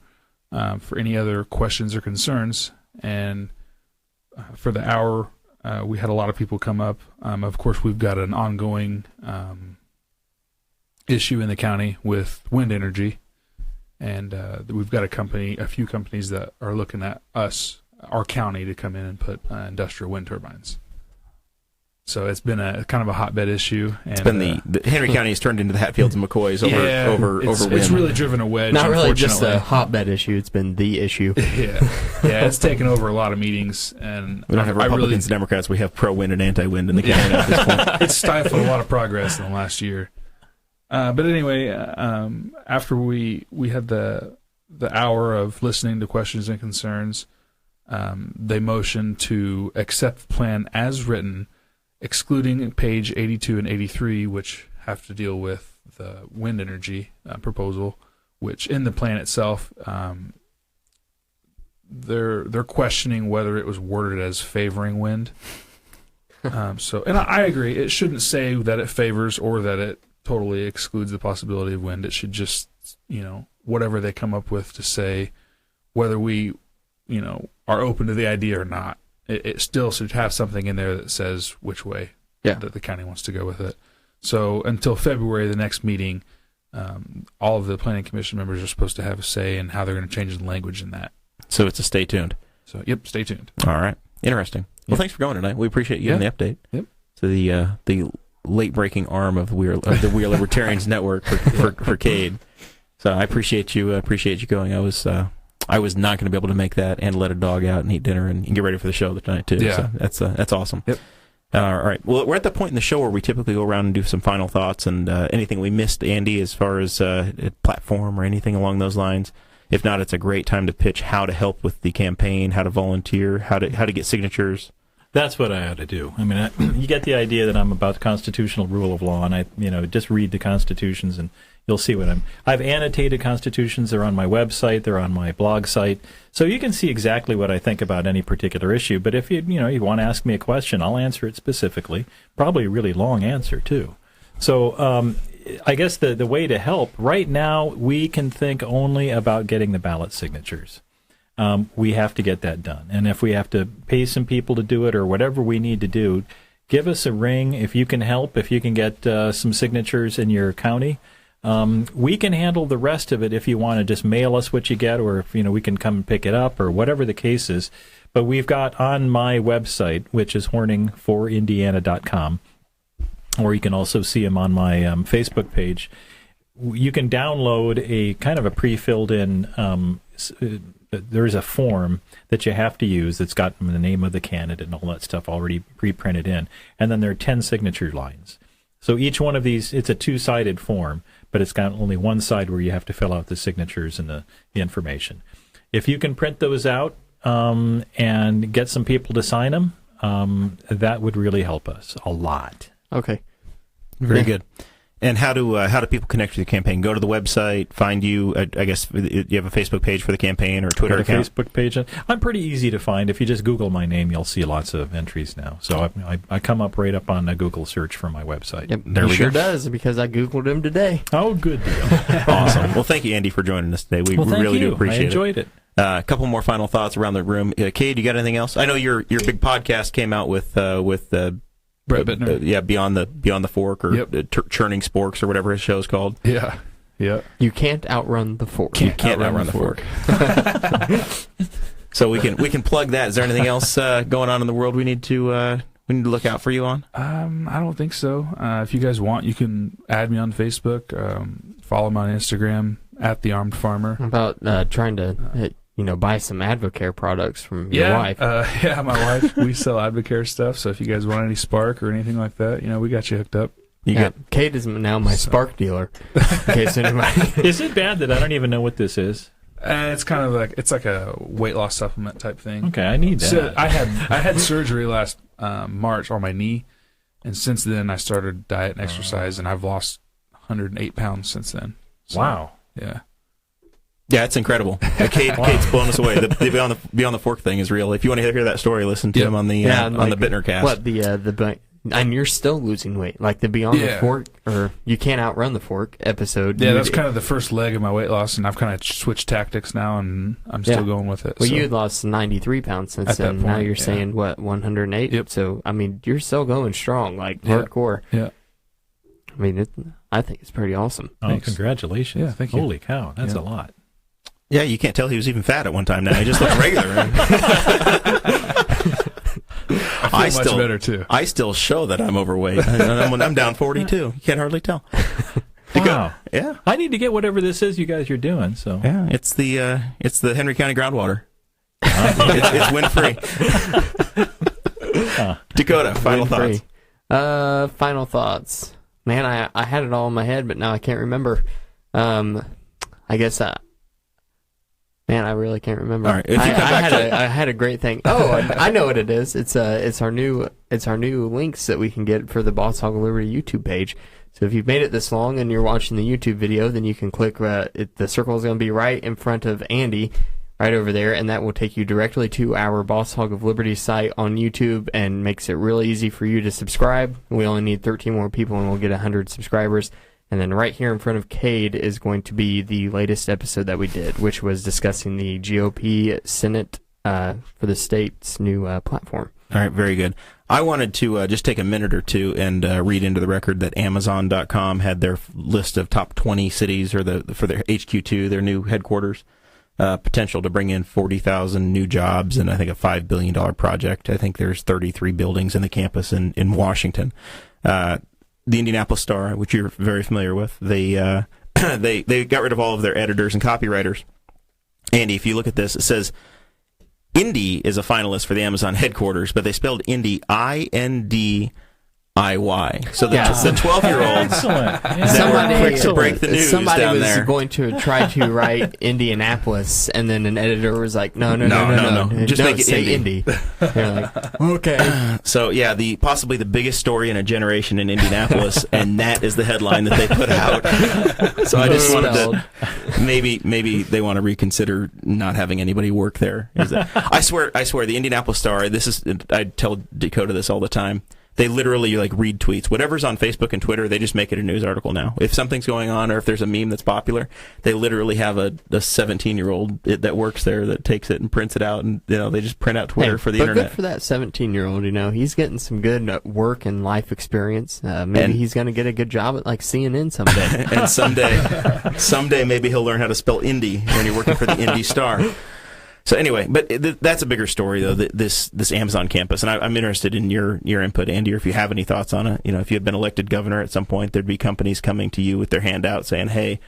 for any other questions or concerns, and for the hour, we had a lot of people come up. Of course, we've got an ongoing issue in the county with wind energy, and we've got a few companies that are looking at our county, to come in and put industrial wind turbines. So it's been a kind of a hotbed issue. And, it's been the Henry County has turned into the Hatfields and McCoys over wind. It's really driven a wedge. Not really just a hotbed issue; it's been the issue. Yeah, it's taken over a lot of meetings, and we don't have Republicans and Democrats. We have pro-wind and anti-wind in the county at this point. It's stifled a lot of progress in the last year. But anyway, after we had the hour of listening to questions and concerns, they motioned to accept the plan as written, excluding page 82 and 83, which have to deal with the wind energy proposal, which in the plan itself, they're questioning whether it was worded as favoring wind. And I agree, it shouldn't say that it favors or that it totally excludes the possibility of wind. It should just, whatever they come up with to say whether we, are open to the idea or not. it still should have something in there that says which way that the county wants to go with it. So until February, the next meeting, all of the planning commission members are supposed to have a say in how they're going to change the language in that. So it's a stay tuned. So, yep, stay tuned. All right. Interesting. Well, thanks for going tonight. We appreciate you giving the update. Yep. So the late-breaking arm of We Are Libertarians Network for Kade. So I appreciate you going. I was not going to be able to make that and let a dog out and eat dinner and get ready for the show tonight, too. Yeah. So that's awesome. Yep. All right. Well, we're at the point in the show where we typically go around and do some final thoughts and anything we missed, Andy, as far as platform or anything along those lines. If not, it's a great time to pitch how to help with the campaign, how to volunteer, how to get signatures. That's what I ought to do. I mean, you get the idea that I'm about constitutional rule of law, and I just read the constitutions, and you'll see what I've annotated constitutions. They're on my website. They're on my blog site, so you can see exactly what I think about any particular issue. But if you want to ask me a question, I'll answer it specifically. Probably a really long answer too. So I guess the way to help right now, we can think only about getting the ballot signatures. We have to get that done. And if we have to pay some people to do it or whatever we need to do, give us a ring if you can help, if you can get some signatures in your county. We can handle the rest of it if you want to just mail us what you get, or if we can come and pick it up, or whatever the case is. But we've got on my website, which is horningforindiana.com, or you can also see them on my Facebook page. You can download a kind of a pre-filled in there's a form that you have to use that's got the name of the candidate and all that stuff already pre-printed in. And then there are 10 signature lines. So each one of these, it's a two-sided form, but it's got only one side where you have to fill out the signatures and the information. If you can print those out and get some people to sign them, that would really help us a lot. Okay. Very good. And how do people connect with your campaign? Go to the website, find you. I guess you have a Facebook page for the campaign or a Twitter account. Facebook page. I'm pretty easy to find. If you just Google my name, you'll see lots of entries now. So I come up right up on a Google search for my website. Yep, there we sure go. Does, because I Googled him today. Oh, good deal. Awesome. Well, thank you, Andy, for joining us today. We really do appreciate it. I enjoyed it. A couple more final thoughts around the room. Kade, you got anything else? I know your big podcast came out with Brett Bittner. Beyond the Fork, or Churning Sporks, or whatever his show's called. Yeah. You can't outrun the fork. You can't outrun the fork. So we can plug that. Is there anything else going on in the world we need to look out for you on? I don't think so. If you guys want, you can add me on Facebook. Follow me on Instagram @TheArmedFarmer. How about trying to buy some Advocare products from your wife? My wife. We sell Advocare stuff. So if you guys want any Spark or anything like that, we got you hooked up. Kade is now my Spark dealer. In case anybody. Is it bad that I don't even know what this is? It's kind of like a weight loss supplement type thing. Okay, I need that. So I had surgery last March on my knee, and since then I started diet and exercise, and I've lost 108 pounds since then. So, wow. Yeah. Yeah, it's incredible. Kade's blown us away. The Beyond the Fork thing is real. If you want to hear that story, listen to him on the Bittner cast. What and you're still losing weight, like the Beyond the Fork, or you can't outrun the fork episode. Yeah, that's kind of the first leg of my weight loss, and I've kind of switched tactics now, and I'm still going with it. Well, you lost 93 pounds since then. Now you're saying, 108? Yep. So, I mean, you're still going strong, like hardcore. Yeah. I mean, I think it's pretty awesome. Oh, thanks. Congratulations. Yeah, thank you. Holy cow, that's a lot. Yeah, you can't tell he was even fat at one time now. He just looked regular. I feel much better, too. I still show that I'm overweight. I'm down 42. You can't hardly tell. Wow. Yeah. I need to get whatever this is you guys are doing. So yeah, it's the Henry County groundwater. It's wind-free. Dakota, final thoughts. Final thoughts. Man, I had it all in my head, but now I can't remember. I guess man, I really can't remember. All right, I had a great thing. Oh, I know what it is. It's our new links that we can get for the Boss Hog of Liberty YouTube page. So if you've made it this long and you're watching the YouTube video, then you can click. The circle is going to be right in front of Andy, right over there, and that will take you directly to our Boss Hog of Liberty site on YouTube, and makes it really easy for you to subscribe. We only need 13 more people, and we'll get 100 subscribers. And then right here in front of Kade is going to be the latest episode that we did, which was discussing the GOP Senate for the state's new platform. All right, very good. I wanted to just take a minute or two and read into the record that Amazon.com had their list of top 20 cities for their HQ2, their new headquarters, potential to bring in 40,000 new jobs and I think a $5 billion project. I think there's 33 buildings in the campus in Washington. The Indianapolis Star, which you're very familiar with, they got rid of all of their editors and copywriters. Andy, if you look at this, it says Indy is a finalist for the Amazon headquarters, but they spelled Indy INDIY. So the 12-year-olds that were quick to break the news somebody down was there. going to try to write Indianapolis, and then an editor was like, no. Just make it say Indy. They're like, okay. So yeah, possibly the biggest story in a generation in Indianapolis, and that is the headline that they put out. So I just wanted to maybe they want to reconsider not having anybody work there. I swear, the Indianapolis Star. I tell Dakota this all the time. They literally read tweets. Whatever's on Facebook and Twitter, they just make it a news article now. If something's going on or if there's a meme that's popular, they literally have a 17-year-old that works there that takes it and prints it out, and they just print out Twitter for the internet. Good for that 17-year-old. He's getting some good work and life experience. Maybe he's going to get a good job at CNN someday. And someday maybe he'll learn how to spell Indy when you're working for the Indy Star. So anyway, but that's a bigger story, though, this Amazon campus. And I'm interested in your input, Andy, or if you have any thoughts on it. If you had been elected governor at some point, there'd be companies coming to you with their hand out saying, hey,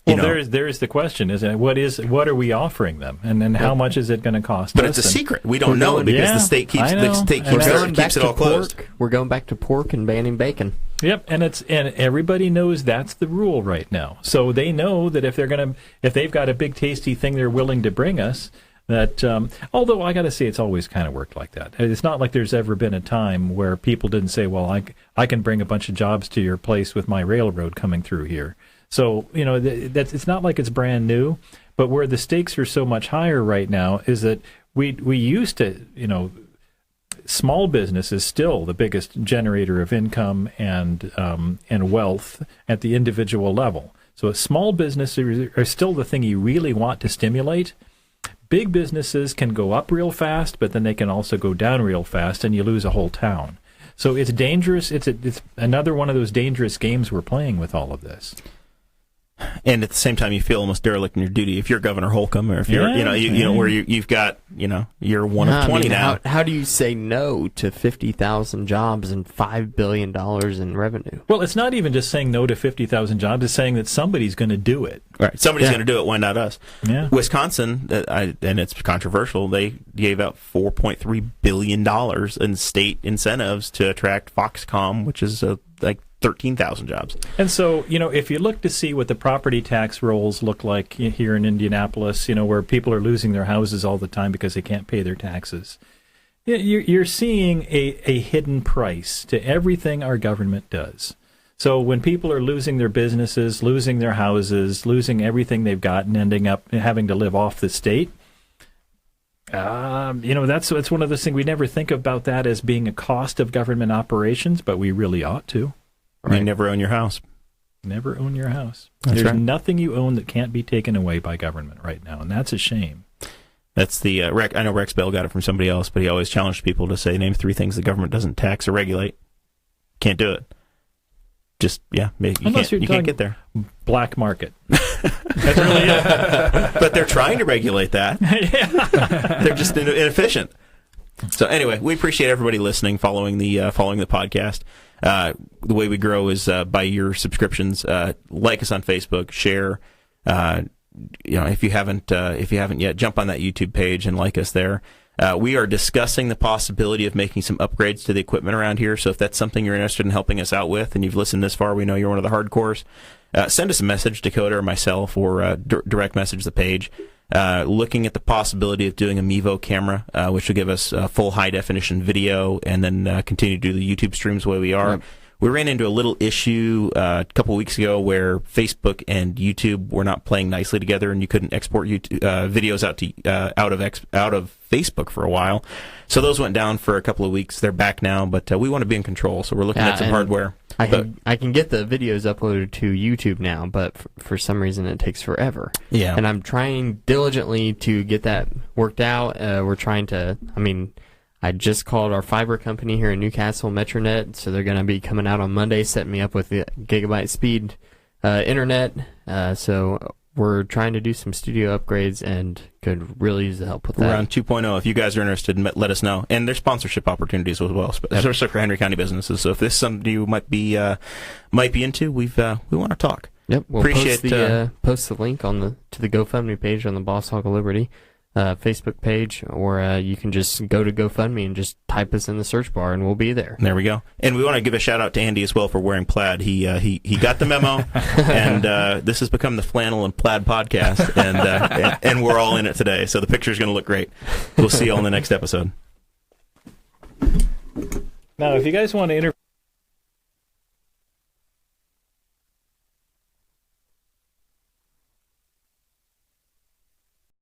there is the question, isn't it? What are we offering them? And then how much is it going to cost us? But it's a secret. We don't know because the state keeps it all closed. We're going back to pork and banning bacon. Yep, and everybody knows that's the rule right now. So they know that if they've got a big tasty thing they're willing to bring us, that although I got to say it's always kind of worked like that. It's not like there's ever been a time where people didn't say, well, I can bring a bunch of jobs to your place with my railroad coming through here. So it's not like it's brand new, but where the stakes are so much higher right now is that we used to small business is still the biggest generator of income and wealth at the individual level. So small businesses are still the thing you really want to stimulate. Big businesses can go up real fast, but then they can also go down real fast, and you lose a whole town. So it's dangerous. It's another one of those dangerous games we're playing with all of this. And at the same time, you feel almost derelict in your duty if you're Governor Holcomb, or if you're, where you've got, you're one of 20 now. How do you say no to 50,000 jobs and $5 billion in revenue? Well, it's not even just saying no to 50,000 jobs. It's saying that somebody's going to do it. Right. Somebody's going to do it. Why not us? Yeah. Wisconsin, and it's controversial, they gave out $4.3 billion in state incentives to attract Foxconn, which is 13,000 jobs. And so, if you look to see what the property tax rolls look like here in Indianapolis, where people are losing their houses all the time because they can't pay their taxes, you're seeing a hidden price to everything our government does. So when people are losing their businesses, losing their houses, losing everything they've got and ending up having to live off the state, it's one of those things we never think about that as being a cost of government operations, but we really ought to. Right. You never own your house. Never own your house. That's There's right. nothing you own that can't be taken away by government right now, and that's a shame. That's the I know Rex Bell got it from somebody else, but he always challenged people to say, name 3 things the government doesn't tax or regulate. Can't do it. Just, you can't get there. Black market. That's really it. But they're trying to regulate that. Yeah. They're just inefficient. So anyway, we appreciate everybody listening, following the podcast. The way we grow is by your subscriptions. Like us on Facebook, share. If you haven't yet, jump on that YouTube page and like us there. We are discussing the possibility of making some upgrades to the equipment around here. So if that's something you're interested in helping us out with, and you've listened this far, we know you're one of the hardcores. Send us a message, Dakota or myself, or direct message the page. Looking at the possibility of doing a Mevo camera, which will give us full high-definition video, and then continue to do the YouTube streams the way we are. Yep. We ran into a little issue a couple weeks ago where Facebook and YouTube were not playing nicely together, and you couldn't export YouTube, videos out of Facebook for a while. So those went down for a couple of weeks. They're back now, but we want to be in control, so we're looking at some hardware. I can get the videos uploaded to YouTube now, but for some reason it takes forever. Yeah. And I'm trying diligently to get that worked out. We're trying to, I just called our fiber company here in Newcastle, Metronet, so they're going to be coming out on Monday, setting me up with the gigabyte speed internet. So we're trying to do some studio upgrades and could really use the help with that. We're on 2.0. If you guys are interested, let us know. And there's sponsorship opportunities as well, especially for Henry County businesses. So if this is something you might be into, we want to talk. Yep, we'll Appreciate post the link to the GoFundMe page on the Boss Hog of Liberty Facebook page, or you can just go to GoFundMe and just type us in the search bar, and we'll be there. There we go. And we want to give a shout out to Andy as well for wearing plaid. He got the memo, and this has become the Flannel and Plaid podcast, and we're all in it today. So the picture's going to look great. We'll see you all in the next episode. Now, if you guys want to